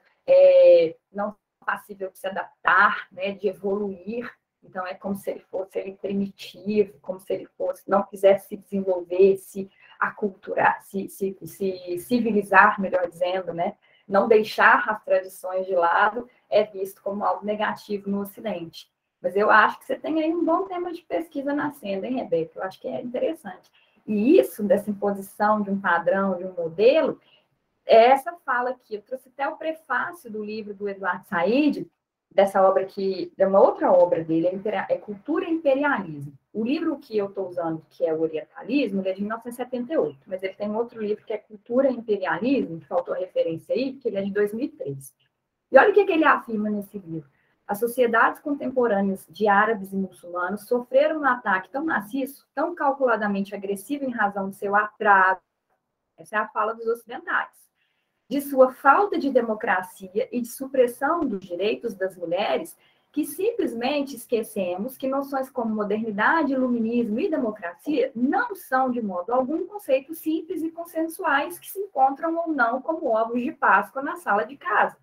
não passível de se adaptar, né, de evoluir. Então, é como se ele fosse primitivo, como se ele fosse, não quisesse se desenvolver, se aculturar, se civilizar, melhor dizendo, né? Não deixar as tradições de lado é visto como algo negativo no Ocidente. Mas eu acho que você tem aí um bom tema de pesquisa nascendo, hein, Rebeca? Eu acho que é interessante. E isso, dessa imposição de um padrão, de um modelo, é essa fala aqui. Eu trouxe até o prefácio do livro do Eduardo Said, dessa obra que é uma outra obra dele, é Cultura e Imperialismo. O livro que eu estou usando, que é o Orientalismo, ele é de 1978, mas ele tem um outro livro que é Cultura e Imperialismo, que faltou a referência aí, que ele é de 2003. E olha o que ele afirma nesse livro. As sociedades contemporâneas de árabes e muçulmanos sofreram um ataque tão maciço, tão calculadamente agressivo em razão de seu atraso, essa é a fala dos ocidentais, de sua falta de democracia e de supressão dos direitos das mulheres, que simplesmente esquecemos que noções como modernidade, iluminismo e democracia não são, de modo algum, conceitos simples e consensuais que se encontram ou não como ovos de Páscoa na sala de casa.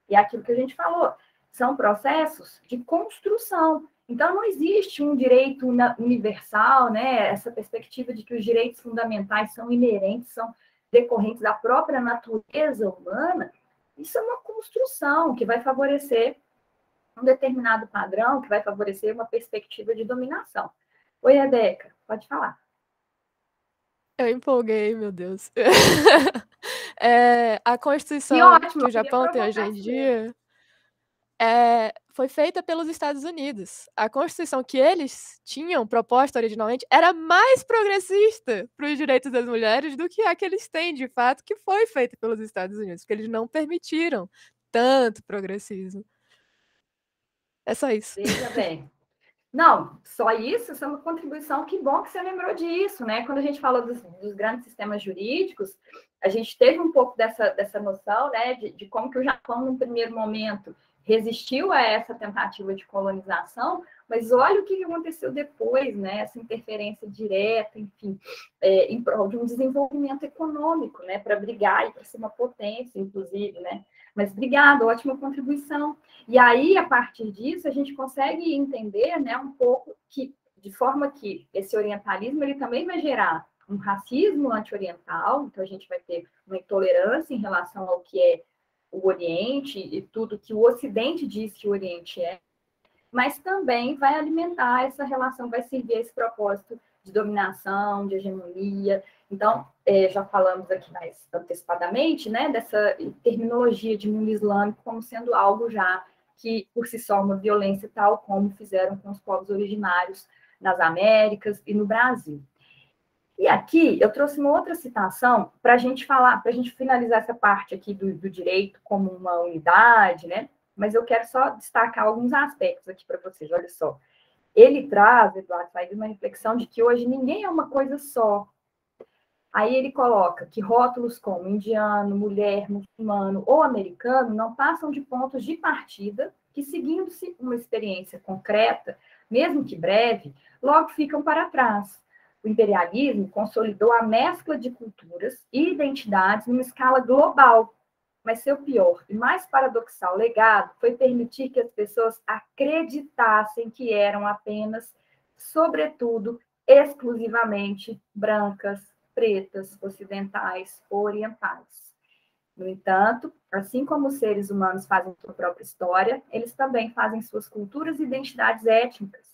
E é aquilo que a gente falou, são processos de construção. Então, não existe um direito universal, né? Essa perspectiva de que os direitos fundamentais são inerentes, são decorrentes da própria natureza humana. Isso é uma construção que vai favorecer um determinado padrão, que vai favorecer uma perspectiva de dominação. Oi, Rebeca, pode falar. Eu empolguei, meu Deus. A Constituição que o Japão tem hoje em dia foi feita pelos Estados Unidos. A Constituição que eles tinham proposta originalmente era mais progressista para os direitos das mulheres do que a que eles têm, de fato, que foi feita pelos Estados Unidos, porque eles não permitiram tanto progressismo. É só isso. Veja bem. Não, só isso é uma contribuição, que bom que você lembrou disso, né? Quando a gente falou dos grandes sistemas jurídicos, a gente teve um pouco dessa noção, né, de como que o Japão, num primeiro momento, resistiu a essa tentativa de colonização, mas olha o que aconteceu depois, né? Essa interferência direta, enfim, em prol de um desenvolvimento econômico, né? Para brigar e para ser uma potência, inclusive, né? Mas obrigada, ótima contribuição. E aí, a partir disso, a gente consegue entender, né, um pouco que, de forma que esse orientalismo ele também vai gerar um racismo anti-oriental, então a gente vai ter uma intolerância em relação ao que é o Oriente e tudo que o Ocidente diz que o Oriente é, mas também vai alimentar essa relação, vai servir a esse propósito de dominação, de hegemonia. Então, já falamos aqui mais antecipadamente, né, dessa terminologia de mundo islâmico como sendo algo já que, por si só, uma violência tal como fizeram com os povos originários nas Américas e no Brasil. E aqui eu trouxe uma outra citação para a gente falar, para a gente finalizar essa parte aqui do direito como uma unidade, né? Mas eu quero só destacar alguns aspectos aqui para vocês, olha só. Ele traz, Eduardo, faz uma reflexão de que hoje ninguém é uma coisa só, Aí ele coloca que rótulos como indiano, mulher, muçulmano ou americano não passam de pontos de partida que, seguindo-se uma experiência concreta, mesmo que breve, logo ficam para trás. O imperialismo consolidou a mescla de culturas e identidades numa escala global, mas seu pior e mais paradoxal legado foi permitir que as pessoas acreditassem que eram apenas, sobretudo, exclusivamente brancas, pretas, ocidentais ou orientais. No entanto, assim como os seres humanos fazem sua própria história, eles também fazem suas culturas e identidades étnicas.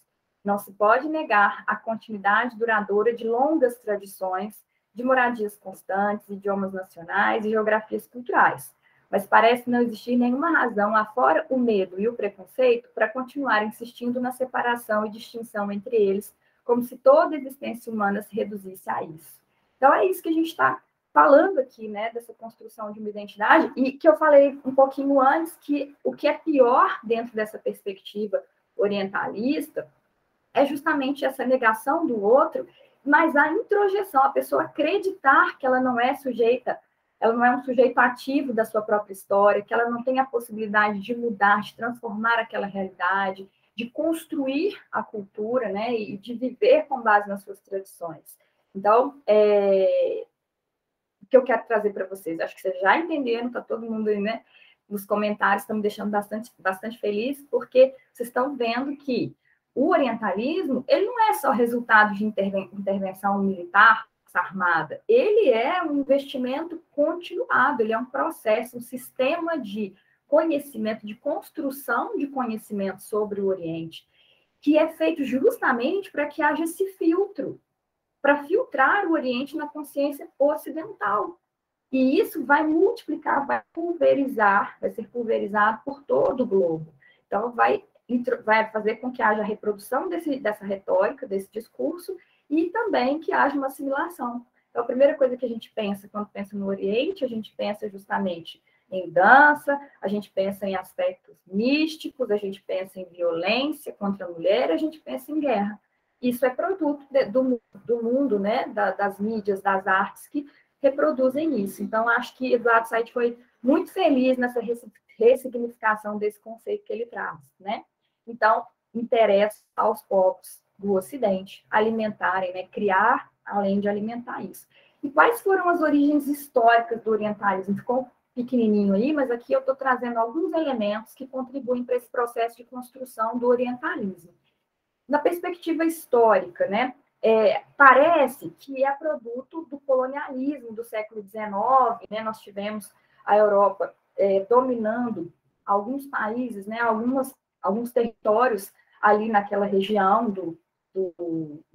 Não se pode negar a continuidade duradoura de longas tradições, de moradias constantes, idiomas nacionais e geografias culturais. Mas parece não existir nenhuma razão, afora o medo e o preconceito, para continuar insistindo na separação e distinção entre eles, como se toda a existência humana se reduzisse a isso. Então, é isso que a gente está falando aqui, né, dessa construção de uma identidade, e que eu falei um pouquinho antes, que o que é pior dentro dessa perspectiva orientalista é justamente essa negação do outro, mas a introjeção, a pessoa acreditar que ela não é sujeita, ela não é um sujeito ativo da sua própria história, que ela não tem a possibilidade de mudar, de transformar aquela realidade, de construir a cultura, né, e de viver com base nas suas tradições. Então, o que eu quero trazer para vocês, acho que vocês já entenderam, está todo mundo aí, né, nos comentários, estão me deixando bastante feliz, porque vocês estão vendo que o orientalismo, ele não é só resultado de intervenção militar, armada, ele é um investimento continuado, ele é um processo, um sistema de conhecimento, de construção de conhecimento sobre o Oriente, que é feito justamente para que haja esse filtro, para filtrar o Oriente na consciência ocidental. E isso vai multiplicar, vai ser pulverizado por todo o globo. Então, vai fazer com que haja reprodução dessa retórica, desse discurso, e também que haja uma assimilação. Então, a primeira coisa que a gente pensa quando pensa no Oriente, a gente pensa justamente em dança, a gente pensa em aspectos místicos, a gente pensa em violência contra a mulher, a gente pensa em guerra. Isso é produto do mundo, né, das mídias, das artes que reproduzem isso. Então, acho que Eduardo Said foi muito feliz nessa ressignificação desse conceito que ele traz, né? Então, interessa aos povos do Ocidente alimentarem, né, criar, além de alimentar isso. E quais foram as origens históricas do orientalismo? Ficou pequenininho aí, mas aqui eu estou trazendo alguns elementos que contribuem para esse processo de construção do orientalismo. Na perspectiva histórica, né, parece que é produto do colonialismo do século XIX, né, nós tivemos a Europa dominando alguns países, né, alguns territórios ali naquela região do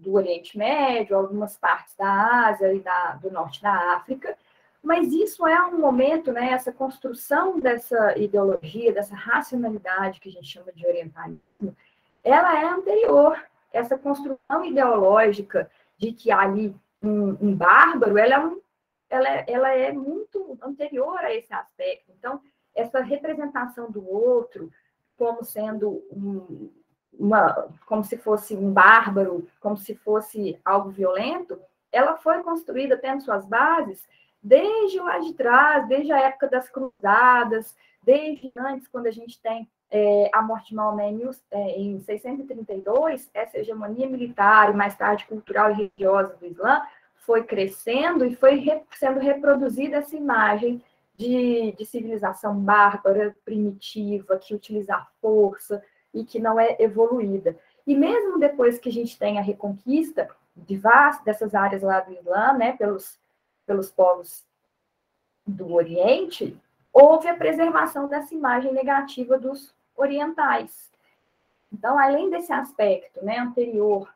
Oriente Médio, algumas partes da Ásia e do norte da África, mas isso é um momento, né, essa construção dessa ideologia, dessa racionalidade que a gente chama de orientalismo, ela é anterior. Essa construção ideológica de que ali um bárbaro, ela é muito anterior a esse aspecto. Então, essa representação do outro como sendo como se fosse um bárbaro, como se fosse algo violento, ela foi construída tendo suas bases desde lá de trás, desde a época das cruzadas, desde antes, quando a gente tem a morte de Maomé em 632, essa hegemonia militar e mais tarde cultural e religiosa do Islã foi crescendo e foi sendo reproduzida essa imagem de civilização bárbara, primitiva, que utiliza a força e que não é evoluída. E mesmo depois que a gente tem a reconquista dessas áreas lá do Islã, né, pelos povos do Oriente, houve a preservação dessa imagem negativa dos orientais. Então, além desse aspecto, né, anterior,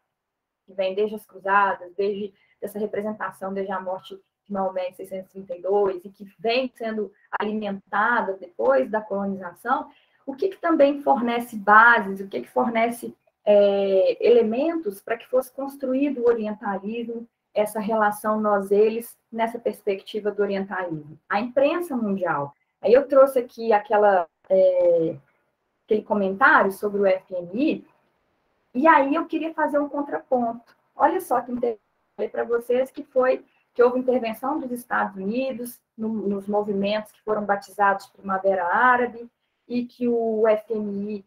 que vem desde as cruzadas, desde essa representação, desde a morte de Maomé em 632, e que vem sendo alimentada depois da colonização, o que também fornece bases, o que fornece elementos para que fosse construído o orientalismo, essa relação nós-eles, nessa perspectiva do orientalismo? A imprensa mundial. Aí eu trouxe aqui aquele comentário sobre o FMI, e aí eu queria fazer um contraponto. Olha só que interessante para vocês, que que houve intervenção dos Estados Unidos nos movimentos que foram batizados Primavera Árabe, e que o FMI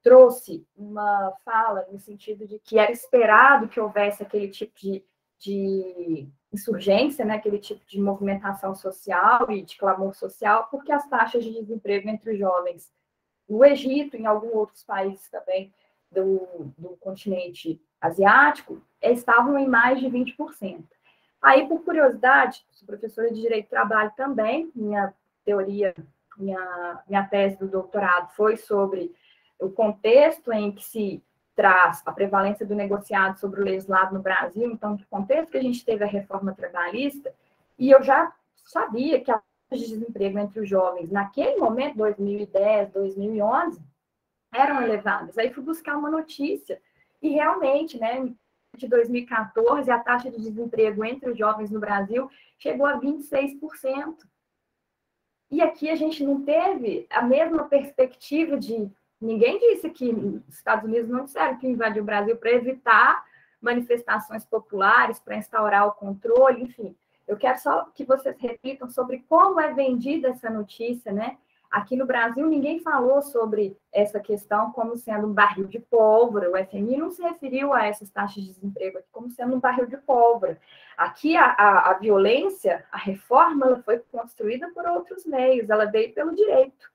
trouxe uma fala no sentido de que era esperado que houvesse aquele tipo de insurgência, né, aquele tipo de movimentação social e de clamor social, porque as taxas de desemprego entre os jovens no Egito, em alguns outros países também do continente asiático, estavam em mais de 20%. Aí, por curiosidade, sou professora de Direito do Trabalho também, minha teoria, minha tese do doutorado foi sobre o contexto em que se traz a prevalência do negociado sobre o legislado no Brasil, então, que contexto que a gente teve a reforma trabalhista, e eu já sabia que a taxa de desemprego entre os jovens, naquele momento, 2010, 2011, eram elevadas. Aí fui buscar uma notícia, e realmente, né, de 2014, a taxa de desemprego entre os jovens no Brasil chegou a 26%. E aqui a gente não teve a mesma perspectiva de... Ninguém disse que os Estados Unidos não disseram que invadiu o Brasil para evitar manifestações populares, para instaurar o controle, enfim. Eu quero só que vocês reflitam sobre como é vendida essa notícia, né? Aqui no Brasil, ninguém falou sobre essa questão como sendo um barril de pólvora. O FMI não se referiu a essas taxas de desemprego aqui como sendo um barril de pólvora. Aqui, a violência, a reforma, ela foi construída por outros meios, ela veio pelo direito.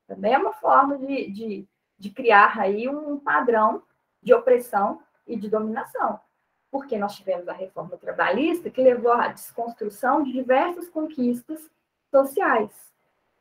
Também é uma forma de criar aí um padrão de opressão e de dominação. Porque nós tivemos a reforma trabalhista que levou à desconstrução de diversas conquistas sociais.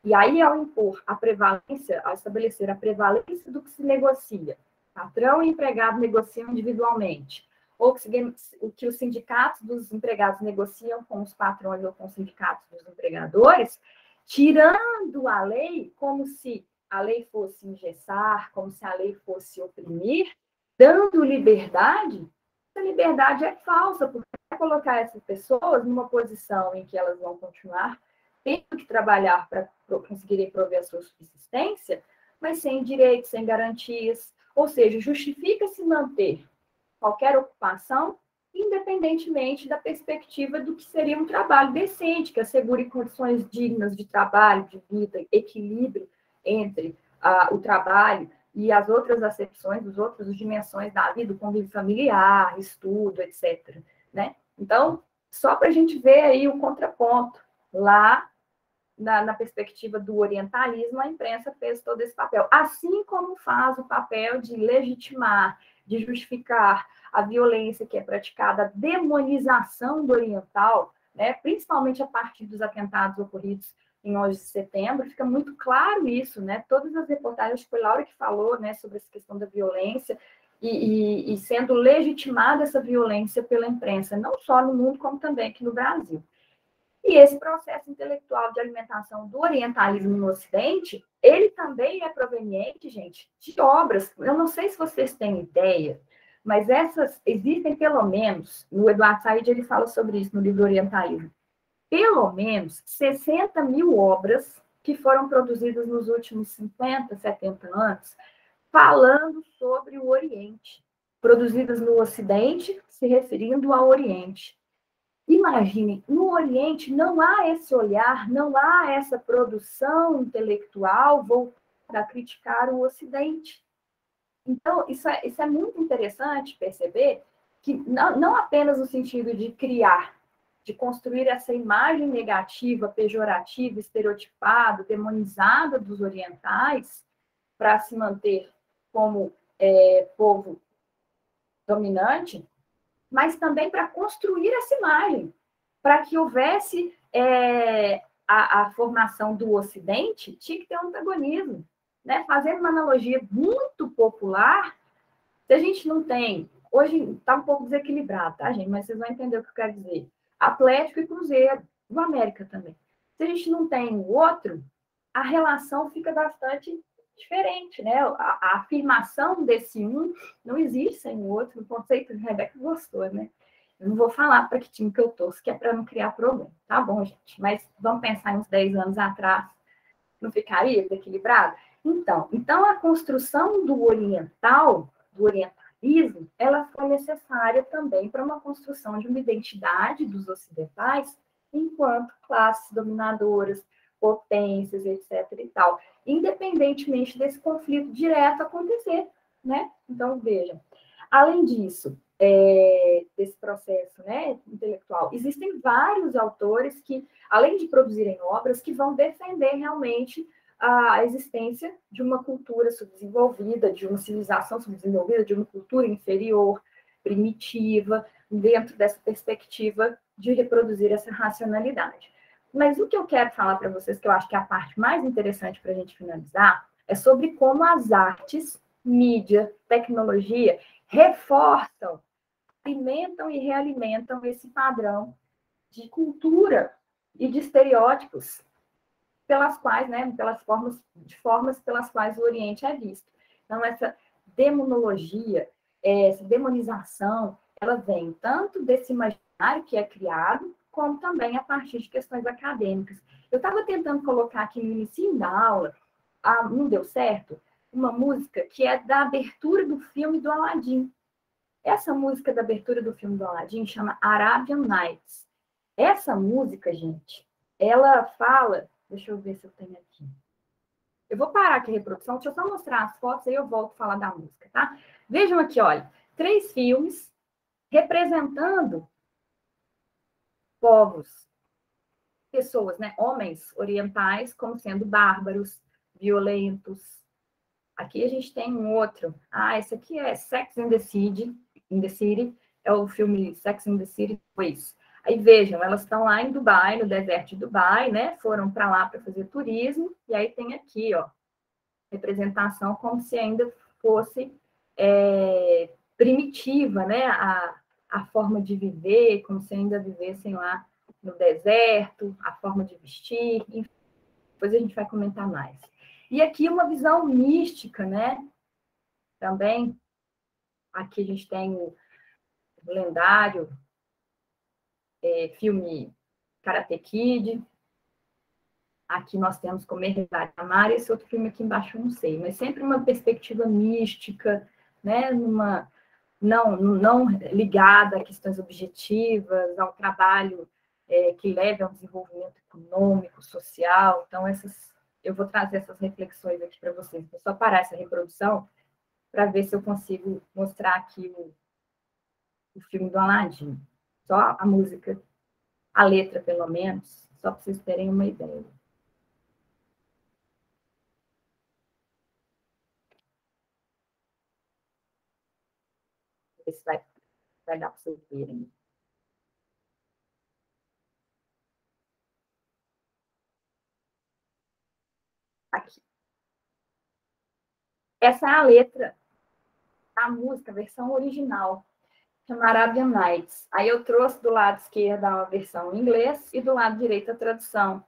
E aí, ao impor a prevalência, ao estabelecer a prevalência do que se negocia, patrão e empregado negociam individualmente, ou que os sindicatos dos empregados negociam com os patrões ou com os sindicatos dos empregadores, tirando a lei como se a lei fosse engessar, como se a lei fosse oprimir, dando liberdade, essa liberdade é falsa, porque vai colocar essas pessoas numa posição em que elas vão continuar tendo que trabalhar para conseguirem prover a sua subsistência, mas sem direitos, sem garantias. Ou seja, justifica-se manter qualquer ocupação, independentemente da perspectiva do que seria um trabalho decente, que assegure condições dignas de trabalho, de vida, equilíbrio entre o trabalho e as outras acepções, as outras dimensões da vida, o convívio familiar, estudo, etc. Né? Então, só para a gente ver aí o contraponto, lá na perspectiva do orientalismo, a imprensa fez todo esse papel, assim como faz o papel de legitimar, de justificar a violência que é praticada, a demonização do oriental, né, principalmente a partir dos atentados ocorridos em 11 de setembro, fica muito claro isso, né, todas as reportagens, foi Laura que falou, né, sobre essa questão da violência, e sendo legitimada essa violência pela imprensa, não só no mundo, como também aqui no Brasil. E esse processo intelectual de alimentação do orientalismo no Ocidente, ele também é proveniente, gente, de obras. Eu não sei se vocês têm ideia, mas existem pelo menos, no Eduardo Said ele fala sobre isso no livro Orientalismo, pelo menos 60 mil obras que foram produzidas nos últimos 50, 70 anos, falando sobre o Oriente, produzidas no Ocidente, se referindo ao Oriente. Imaginem, no Oriente não há esse olhar, não há essa produção intelectual voltada a criticar o Ocidente. Então, isso é muito interessante perceber que não apenas no sentido de criar, de construir essa imagem negativa, pejorativa, estereotipada, demonizada dos orientais, para se manter como povo dominante, mas também para construir essa imagem, para que houvesse a formação do Ocidente, tinha que ter um antagonismo. Né? Fazendo uma analogia muito popular, se a gente não tem... Hoje está um pouco desequilibrado, tá, gente? Mas vocês vão entender o que eu quero dizer. Atlético e Cruzeiro, do América também. Se a gente não tem o outro, a relação fica bastante diferente, né? A afirmação desse um não existe sem o outro. O conceito de Rebeca gostou, né? Eu não vou falar para que time que eu torço, que é para não criar problema. Tá bom, gente? Mas vamos pensar em uns 10 anos atrás, não ficaria desequilibrado? Então a construção do oriental, do orientalismo, ISO, ela foi necessária também para uma construção de uma identidade dos ocidentais enquanto classes dominadoras, potências, etc. e tal, independentemente desse conflito direto acontecer, né? Então, veja, além disso, desse processo, né, intelectual, existem vários autores que, além de produzirem obras, que vão defender realmente a existência de uma cultura subdesenvolvida, de uma civilização subdesenvolvida, de uma cultura inferior, primitiva, dentro dessa perspectiva de reproduzir essa racionalidade. Mas o que eu quero falar para vocês, que eu acho que é a parte mais interessante para a gente finalizar, é sobre como as artes, mídia, tecnologia, reforçam, alimentam e realimentam esse padrão de cultura e de estereótipos pelas quais, né, de formas pelas quais o Oriente é visto. Então, essa demonologia, essa demonização, ela vem tanto desse imaginário que é criado, como também a partir de questões acadêmicas. Eu estava tentando colocar aqui no início da aula, não deu certo, uma música que é da abertura do filme do Aladdin. Essa música da abertura do filme do Aladdin chama Arabian Nights. Essa música, gente, ela fala... Deixa eu ver se eu tenho aqui. Eu vou parar aqui a reprodução, deixa eu só mostrar as fotos, aí eu volto a falar da música, tá? Vejam aqui, olha, 3 filmes representando povos, pessoas, né, homens orientais, como sendo bárbaros, violentos. Aqui a gente tem um outro. Esse aqui é Sex and the City, é o filme Sex and the City 2. Aí vejam, elas estão lá em Dubai, no deserto de Dubai, né? Foram para lá para fazer turismo, e aí tem aqui, ó, representação como se ainda fosse primitiva, né? A forma de viver, como se ainda vivessem lá no deserto, a forma de vestir, enfim. Depois a gente vai comentar mais. E aqui uma visão mística, né? Também, aqui a gente tem o lendário filme Karate Kid. Aqui nós temos Comer, Rezar e Amar. Esse outro filme aqui embaixo eu não sei, mas sempre uma perspectiva mística, né? Não ligada a questões objetivas, ao trabalho que leve ao desenvolvimento econômico, social. Então, eu vou trazer essas reflexões aqui para vocês. Vou só parar essa reprodução para ver se eu consigo mostrar aqui o filme do Aladdin. Só a música, a letra, pelo menos, só para vocês terem uma ideia. Ver se vai dar para vocês verem. Aqui. Essa é a letra da música, a versão original, chama Arabian Nights. Aí eu trouxe do lado esquerdo a versão em inglês e do lado direito a tradução.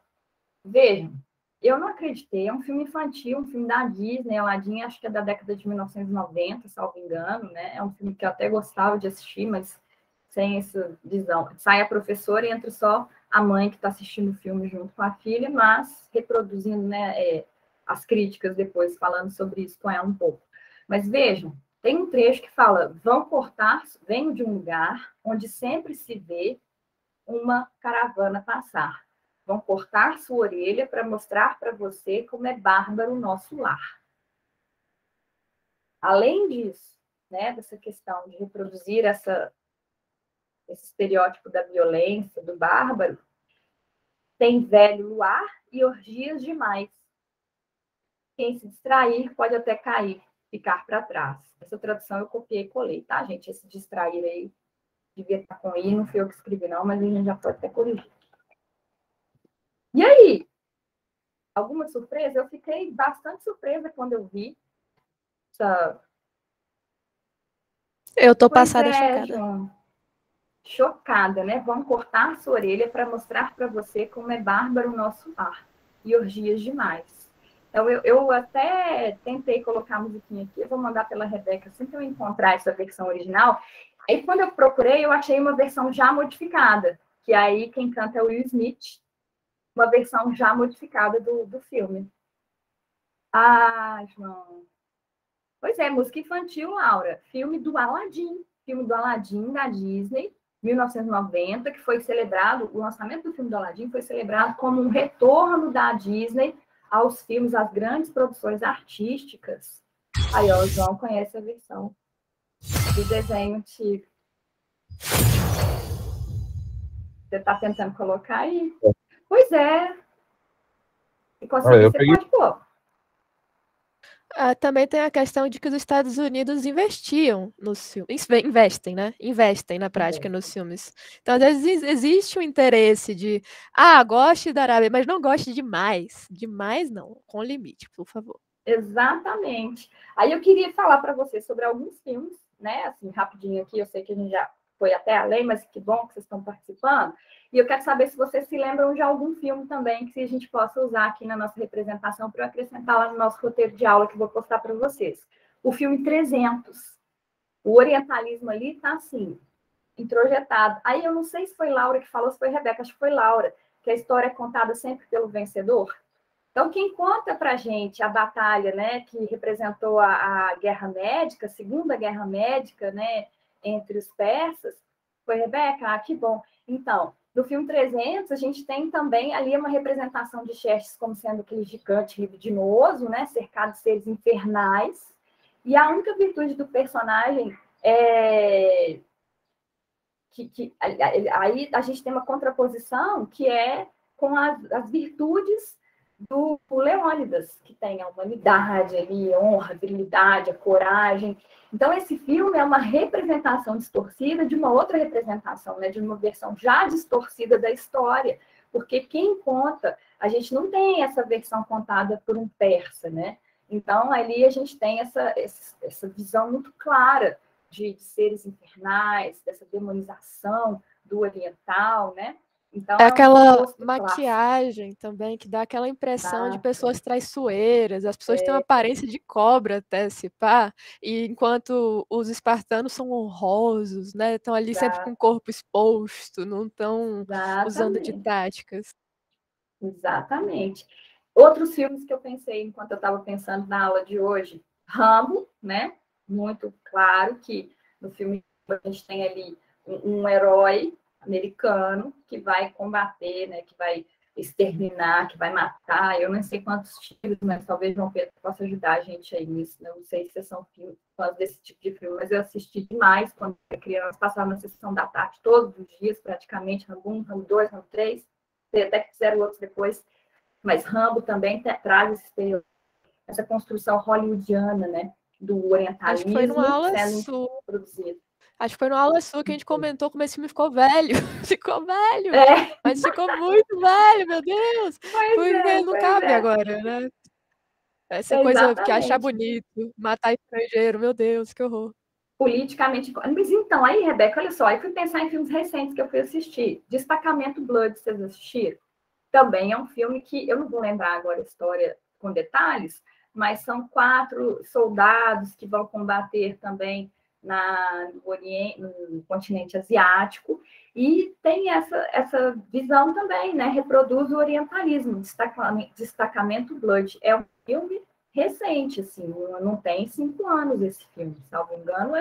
Vejam, eu não acreditei, é um filme infantil, um filme da Disney, Aladdin, acho que é da década de 1990, salvo engano, né? É um filme que eu até gostava de assistir, mas sem essa visão. Sai a professora e entra só a mãe que está assistindo o filme junto com a filha, mas reproduzindo, né, as críticas depois, falando sobre isso com ela um pouco. Mas vejam, tem um trecho que fala, venho de um lugar onde sempre se vê uma caravana passar. Vão cortar sua orelha para mostrar para você como é bárbaro o nosso lar. Além disso, né, dessa questão de reproduzir esse estereótipo da violência, do bárbaro, tem velho luar e orgias demais. Quem se distrair pode até cair, ficar para trás. Essa tradução eu copiei e colei, tá, gente? Esse distrair aí devia estar com I, não fui eu que escrevi não, mas a gente já pode até corrigir. E aí? Alguma surpresa? Eu fiquei bastante surpresa quando eu vi essa... Eu tô passada chocada. João. Chocada, né? Vão cortar sua orelha para mostrar para você como é bárbaro o nosso lar. E orgias demais. Então, eu até tentei colocar a musiquinha aqui, eu vou mandar pela Rebeca assim que eu encontrar essa versão original. Aí, quando eu procurei, eu achei uma versão já modificada, que aí quem canta é o Will Smith, uma versão já modificada do filme. João. Pois é, música infantil, Laura. Filme do Aladdin da Disney, 1990, que foi celebrado, o lançamento do filme do Aladdin foi celebrado como um retorno da Disney aos filmes, às grandes produções artísticas. Aí, ó, o João conhece a versão do desenho antigo. Você está tentando colocar aí? Pois é. Se conseguir, você pode pôr. Também tem a questão de que os Estados Unidos investiam nos filmes, investem, né? Investem na prática nos filmes. Então, às vezes, existe um interesse de, goste da Arábia, mas não goste demais. Demais, não. Com limite, por favor. Exatamente. Aí eu queria falar para você sobre alguns filmes, né? Assim, rapidinho aqui, eu sei que a gente já foi até além, mas que bom que vocês estão participando. E eu quero saber se vocês se lembram de algum filme também que a gente possa usar aqui na nossa representação para eu acrescentar lá no nosso roteiro de aula que eu vou postar para vocês. O filme 300. O orientalismo ali está assim, introjetado. Aí eu não sei se foi Laura que falou, se foi Rebeca, acho que foi Laura, que a história é contada sempre pelo vencedor. Então, quem conta para a gente a batalha, né, que representou a Guerra Médica, a Segunda Guerra Médica, né, entre os persas, foi Rebeca? Que bom. Então, no filme 300, a gente tem também ali uma representação de Xerxes como sendo aquele gigante libidinoso, né, cercado de seres infernais, e a única virtude do personagem é aí a gente tem uma contraposição que é com as virtudes do Leônidas, que tem a humanidade ali, a honra, a virilidade, a coragem. Então, esse filme é uma representação distorcida de uma outra representação, né? De uma versão já distorcida da história, porque quem conta, a gente não tem essa versão contada por um persa, né? Então, ali a gente tem essa visão muito clara de seres infernais, dessa demonização do oriental, né? Então, é aquela maquiagem também, que dá aquela impressão de pessoas traiçoeiras, as pessoas têm uma aparência de cobra até, se pá, e enquanto os espartanos são honrosos, né? Estão ali sempre com o corpo exposto, não estão usando de táticas. Exatamente. Outros filmes que eu pensei enquanto eu estava pensando na aula de hoje, Rambo, né? Muito claro que no filme a gente tem ali um herói americano que vai combater, né? Que vai exterminar, que vai matar. Eu não sei quantos tiros, mas talvez João Pedro possa ajudar a gente aí nisso. Não sei se são fãs desse tipo de filme, mas eu assisti demais quando era criança, passava na sessão da tarde todos os dias, praticamente, Rambo 1, Rambo 2, Rambo 3, até que fizeram outros depois. Mas Rambo também traz essa construção hollywoodiana, né, do orientalismo. Acho que foi numa aula sua. Acho que foi numa aula sua que a gente comentou como esse filme ficou velho. Ficou velho. Mas ficou muito velho, meu Deus. Porque não cabe agora, né? Essa coisa que achar bonito, matar estrangeiro, meu Deus, que horror. Politicamente. Mas então, aí, Rebeca, olha só, aí fui pensar em filmes recentes que eu fui assistir. Destacamento Blood, vocês assistiram? Também é um filme que, eu não vou lembrar agora a história com detalhes, mas são 4 soldados que vão combater também no continente asiático, e tem essa visão também, né? Reproduz o orientalismo. Destacamento Blood é um filme recente, assim, não tem 5 anos esse filme, salvo engano,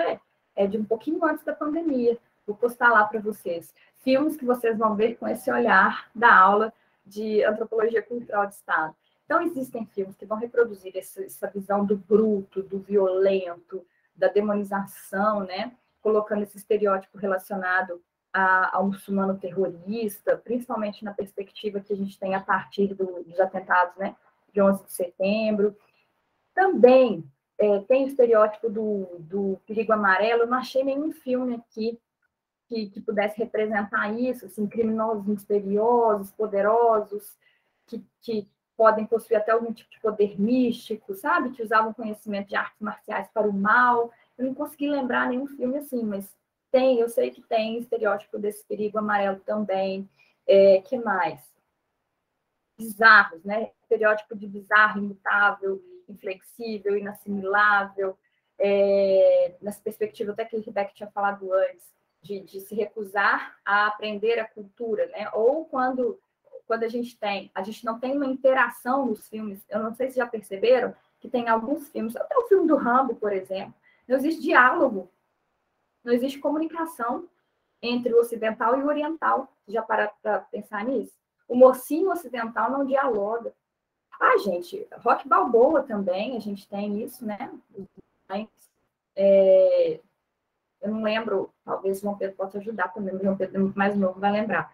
é de um pouquinho antes da pandemia. Vou postar lá para vocês. Filmes que vocês vão ver com esse olhar da aula de antropologia cultural de Estado. Então, existem filmes que vão reproduzir essa visão do bruto, do violento, da demonização, né? Colocando esse estereótipo relacionado ao muçulmano terrorista, principalmente na perspectiva que a gente tem a partir dos atentados, né, de 11 de setembro. Também tem o estereótipo do perigo amarelo. Eu não achei nenhum filme aqui que pudesse representar isso, assim, criminosos misteriosos, poderosos, que podem possuir até algum tipo de poder místico, sabe? Que usavam conhecimento de artes marciais para o mal. Eu não consegui lembrar nenhum filme assim, mas eu sei que tem estereótipo desse perigo amarelo também. Que mais? Bizarros, né? Estereótipo de bizarro, imutável, inflexível, inassimilável. Nessa perspectiva até que o Rebeca tinha falado antes, de se recusar a aprender a cultura, né? Ou quando a gente não tem uma interação nos filmes, eu não sei se já perceberam, que tem alguns filmes, até o filme do Rambo, por exemplo, não existe diálogo, não existe comunicação entre o ocidental e o oriental. Já pararam para pensar nisso? O mocinho ocidental não dialoga. Ah, gente, Rock Balboa também, a gente tem isso, né? Eu não lembro, talvez o João Pedro possa ajudar também, o João Pedro é muito mais novo, vai lembrar.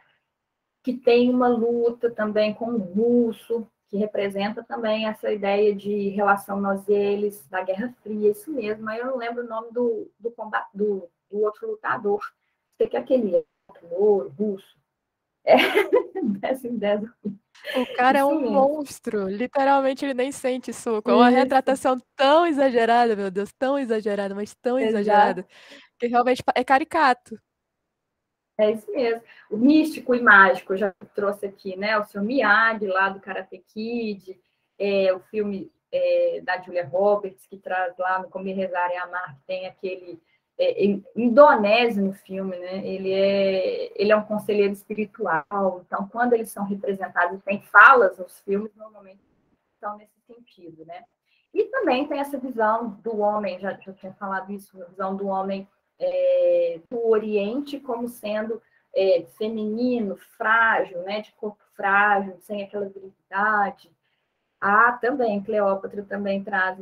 Que tem uma luta também com o russo, que representa também essa ideia de relação nós e eles, da Guerra Fria, isso mesmo, mas eu não lembro o nome do outro lutador. Sei que é aquele ator russo. É, 10 em 10. O cara é Isso um mesmo. monstro. Literalmente, ele nem sente soco. É uma Isso. retratação tão exagerada, meu Deus, tão exagerada, mas tão exagerada, Exato. que realmente é caricato. É isso mesmo. O místico e mágico, eu já trouxe aqui, né? O seu Miyagi, lá do Karate Kid, o filme da Julia Roberts, que traz lá no Comer, Rezar e Amar, que tem aquele indonésio no filme, né? Ele é um conselheiro espiritual, então, quando eles são representados, tem falas nos filmes, normalmente estão nesse sentido, né? E também tem essa visão do homem, já tinha falado isso, a visão do homem do Oriente como sendo feminino, frágil, né, de corpo frágil, sem aquela virilidade. Também, Cleópatra também traz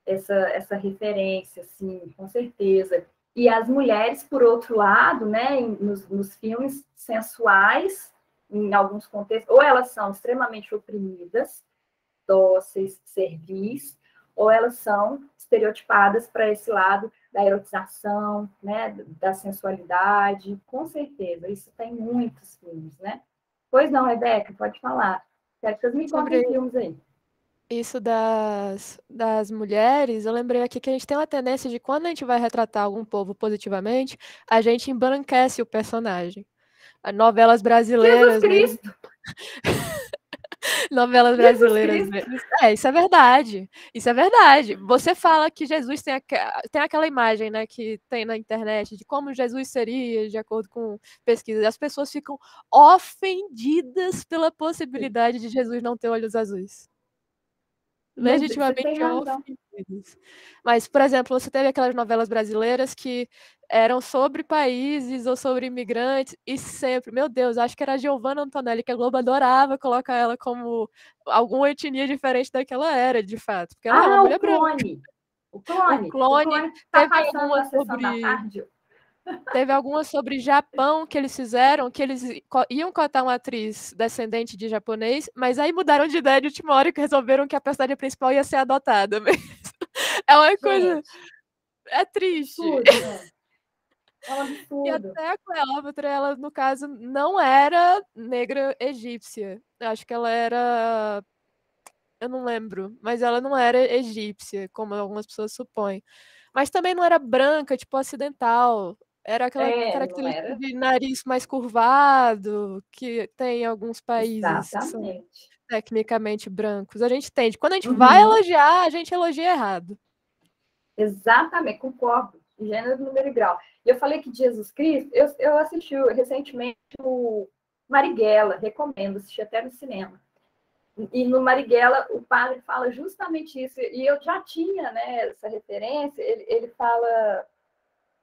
essa referência, assim, com certeza. E as mulheres, por outro lado, né, nos filmes sensuais, em alguns contextos, ou elas são extremamente oprimidas, dóceis, servis, ou elas são estereotipadas para esse lado da erotização, né, da sensualidade, com certeza, isso tem muitos filmes, né? Pois não, Rebeca, pode falar. Quero que vocês me contem filmes aí. Isso das mulheres, eu lembrei aqui que a gente tem uma tendência de quando a gente vai retratar algum povo positivamente, a gente embranquece o personagem. Novelas brasileiras mesmo. Novelas brasileiras mesmo. Isso é verdade. Isso é verdade. Você fala que Jesus tem aquela imagem, né, que tem na internet de como Jesus seria, de acordo com pesquisas. As pessoas ficam ofendidas pela possibilidade de Jesus não ter olhos azuis. Legitimamente ofendidos. Mas, por exemplo, você teve aquelas novelas brasileiras que eram sobre países ou sobre imigrantes, e sempre, meu Deus, acho que era a Giovanna Antonelli, que a Globo adorava colocar ela como alguma etnia diferente daquela era, de fato, porque ela é uma mulher branca. O Clone. O Clone tá teve passando alguma na sessão da tarde. Teve algumas sobre Japão que eles fizeram, que eles iam cotar uma atriz descendente de japonês, mas aí mudaram de ideia de última hora e resolveram que a personagem principal ia ser adotada mesmo. É uma coisa... É triste. Absurdo, né? É um absurdo. E até a Cleópatra, ela, no caso, não era negra egípcia. Eu acho que ela era... Eu não lembro, mas ela não era egípcia, como algumas pessoas supõem. Mas também não era branca, tipo ocidental. Era aquela característica de nariz mais curvado, que tem em alguns países que são tecnicamente brancos. A gente tende. Quando a gente vai elogiar, a gente elogia errado. Exatamente, concordo. Gênero, número e grau. E eu falei que Jesus Cristo, eu assisti recentemente o Marighella, recomendo, assisti até no cinema. E no Marighella, o padre fala justamente isso, e eu já tinha, né, essa referência, ele fala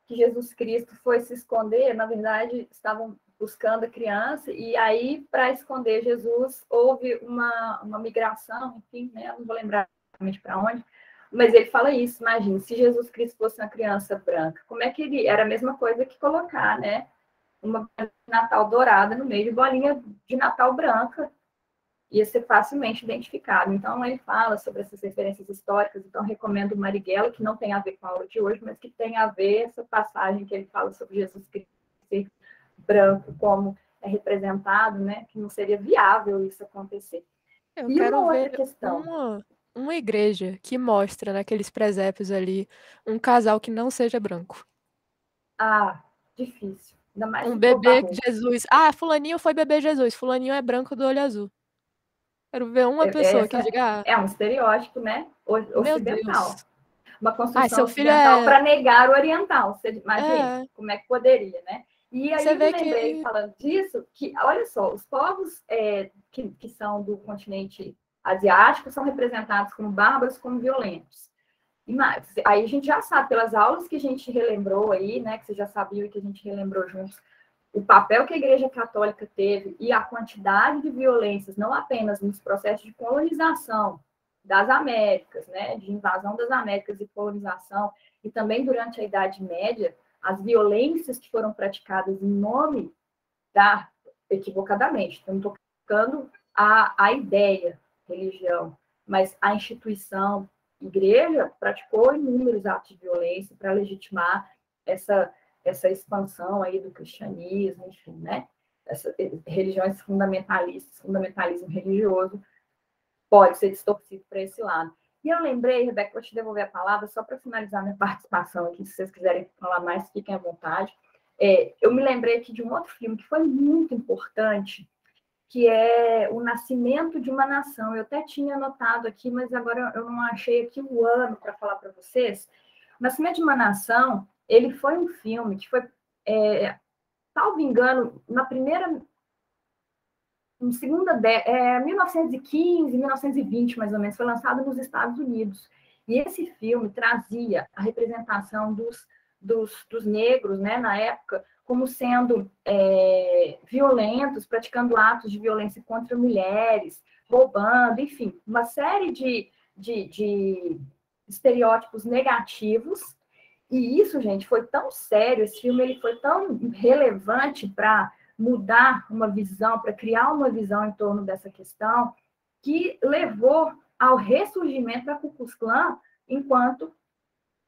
que Jesus Cristo foi se esconder, na verdade, estavam buscando a criança, e aí, para esconder Jesus, houve uma migração, enfim, né, não vou lembrar exatamente para onde, mas ele fala isso, imagina, se Jesus Cristo fosse uma criança branca, como é que ele... Era a mesma coisa que colocar, né, uma bolinha de Natal dourada no meio de bolinha de Natal branca, ia ser facilmente identificado. Então, ele fala sobre essas referências históricas, então recomendo o Marighella, que não tem a ver com a aula de hoje, mas que tem a ver essa passagem que ele fala sobre Jesus Cristo ser branco, como é representado, né, que não seria viável isso acontecer. Eu quero ver uma igreja que mostra naqueles presépios ali um casal que não seja branco. Difícil. Ainda mais um bebê Jesus. Fulaninho foi bebê Jesus. Fulaninho é branco do olho azul. Quero ver uma pessoa que diga... É um estereótipo, né? Ocidental. Uma construção ocidental para negar o oriental. Você imagina como é que poderia, né? E aí eu me lembrei, falando disso, que, olha só, os povos que são do continente asiáticos são representados como bárbaros, como violentos. Mas, aí a gente já sabe, pelas aulas que a gente relembrou aí, né, que você já sabia e que a gente relembrou juntos, o papel que a Igreja Católica teve e a quantidade de violências, não apenas nos processos de colonização das Américas, né, de invasão das Américas e colonização, e também durante a Idade Média, as violências que foram praticadas em nome da, equivocadamente, não estou tocando a ideia, religião, mas a instituição, igreja, praticou inúmeros atos de violência para legitimar essa expansão aí do cristianismo, enfim, né? Essas religiões fundamentalistas, fundamentalismo religioso, pode ser distorcido para esse lado. E eu lembrei, Rebeca, vou te devolver a palavra só para finalizar minha participação aqui, se vocês quiserem falar mais, fiquem à vontade. Eu me lembrei aqui de um outro filme que foi muito importante, que é O Nascimento de uma Nação. Eu até tinha anotado aqui, mas agora eu não achei aqui o ano para falar para vocês. O Nascimento de uma Nação, ele foi um filme que foi, salvo engano, na segunda década, 1915, 1920, mais ou menos, foi lançado nos Estados Unidos. E esse filme trazia a representação dos negros, né, na época, como sendo violentos, praticando atos de violência contra mulheres, roubando, enfim, uma série de estereótipos negativos. E isso, gente, foi tão sério, esse filme ele foi tão relevante para mudar uma visão, para criar uma visão em torno dessa questão, que levou ao ressurgimento da Ku Klux Klan enquanto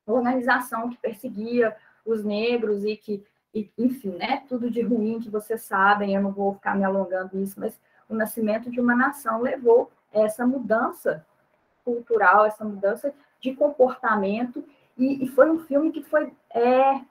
organização que perseguia os negros e que, enfim, né, tudo de ruim que vocês sabem, eu não vou ficar me alongando nisso, mas o nascimento de uma nação levou essa mudança cultural, essa mudança de comportamento, e foi um filme que foi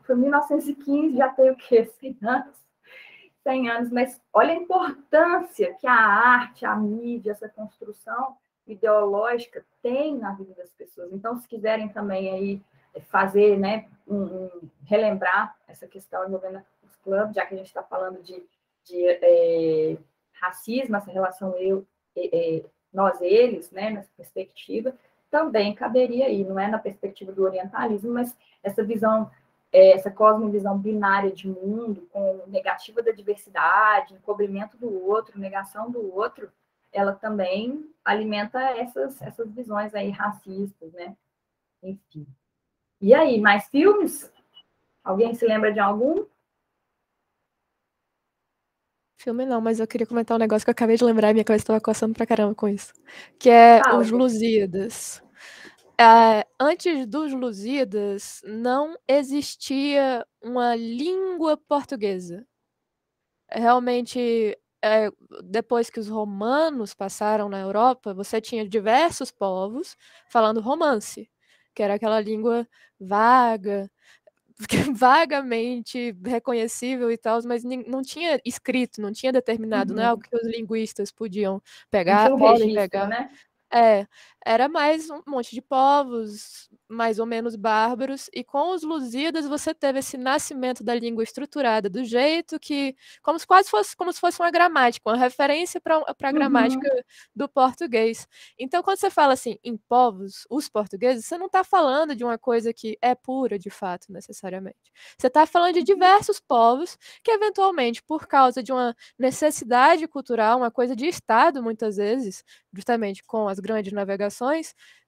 1915, já tem o quê? 100 anos, mas olha a importância que a arte, a mídia, essa construção ideológica tem na vida das pessoas. Então, se quiserem também aí fazer, né, relembrar essa questão envolvendo os clubes, já que a gente está falando de racismo, essa relação nós, eles, né, nessa perspectiva, também caberia aí, não é na perspectiva do orientalismo, mas essa visão, essa cosmovisão binária de mundo, com negativa da diversidade, encobrimento do outro, negação do outro, ela também alimenta essas visões aí racistas, né? Enfim. E aí, mais filmes? Alguém se lembra de algum? Filme não, mas eu queria comentar um negócio que eu acabei de lembrar e minha cabeça estava coçando pra caramba com isso. Que é os Lusíadas. Antes dos Lusíadas, não existia uma língua portuguesa. Realmente, depois que os romanos passaram na Europa, você tinha diversos povos falando romance, que era aquela língua vaga, vagamente reconhecível e tal, mas não tinha escrito, não tinha determinado, não é algo que os linguistas podiam pegar, podem pegar. Né? Era mais um monte de povos, mais ou menos bárbaros, e com os Lusíadas você teve esse nascimento da língua estruturada, do jeito que, como se fosse uma gramática, uma referência para a gramática do português. Então, quando você fala assim, em povos, os portugueses, você não está falando de uma coisa que é pura, de fato, necessariamente. Você está falando de diversos povos que, eventualmente, por causa de uma necessidade cultural, uma coisa de Estado, muitas vezes, justamente com as grandes navegações,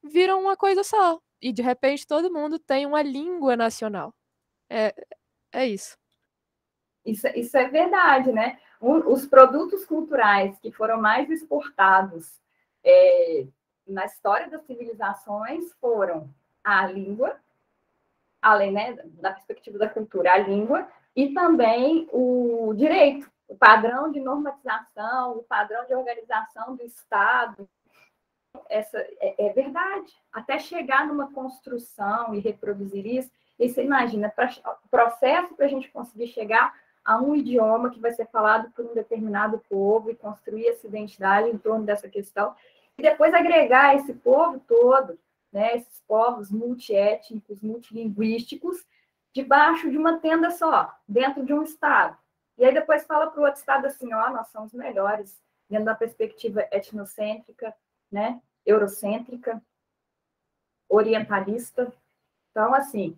viram uma coisa só. E, de repente, todo mundo tem uma língua nacional. É isso. Isso é verdade, né? Os produtos culturais que foram mais exportados na história das civilizações foram a língua, além, né, da perspectiva da cultura, a língua, e também o direito, o padrão de normatização, o padrão de organização do Estado. Essa é verdade. Até chegar numa construção e reproduzir isso, e você imagina, o processo para a gente conseguir chegar a um idioma que vai ser falado por um determinado povo e construir essa identidade em torno dessa questão, e depois agregar esse povo todo, né, esses povos multiétnicos, multilinguísticos, debaixo de uma tenda só, dentro de um Estado. E aí depois fala para o outro Estado assim, nós somos melhores, dentro da perspectiva etnocêntrica, né? Eurocêntrica, orientalista. Então, assim,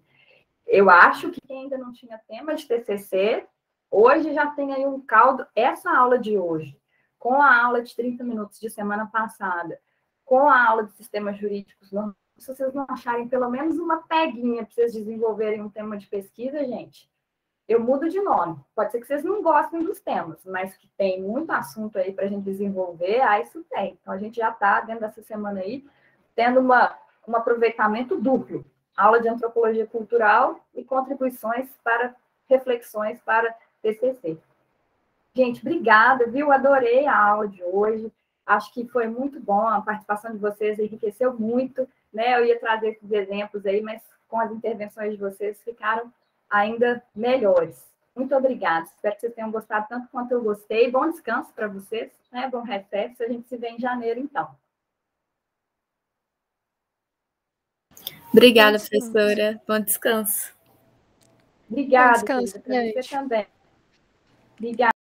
eu acho que quem ainda não tinha tema de TCC, hoje já tem aí um caldo. Essa aula de hoje, com a aula de 30 minutos de semana passada, com a aula de sistemas jurídicos, se vocês não acharem pelo menos uma peguinha para vocês desenvolverem um tema de pesquisa, gente, eu mudo de nome. Pode ser que vocês não gostem dos temas, mas que tem muito assunto aí para a gente desenvolver, isso tem. Então, a gente já está, dentro dessa semana aí, tendo um aproveitamento duplo. Aula de antropologia cultural e contribuições para reflexões para TCC. Gente, obrigada, viu? Adorei a aula de hoje. Acho que foi muito bom, a participação de vocês enriqueceu muito, né? Eu ia trazer esses exemplos aí, mas com as intervenções de vocês ficaram ainda melhores. Muito obrigada. Espero que vocês tenham gostado tanto quanto eu gostei. Bom descanso para vocês, né? Bom recesso. A gente se vê em janeiro, então. Obrigada, professora. Bom descanso. Obrigada, Bom descanso, para você também. Obrigada.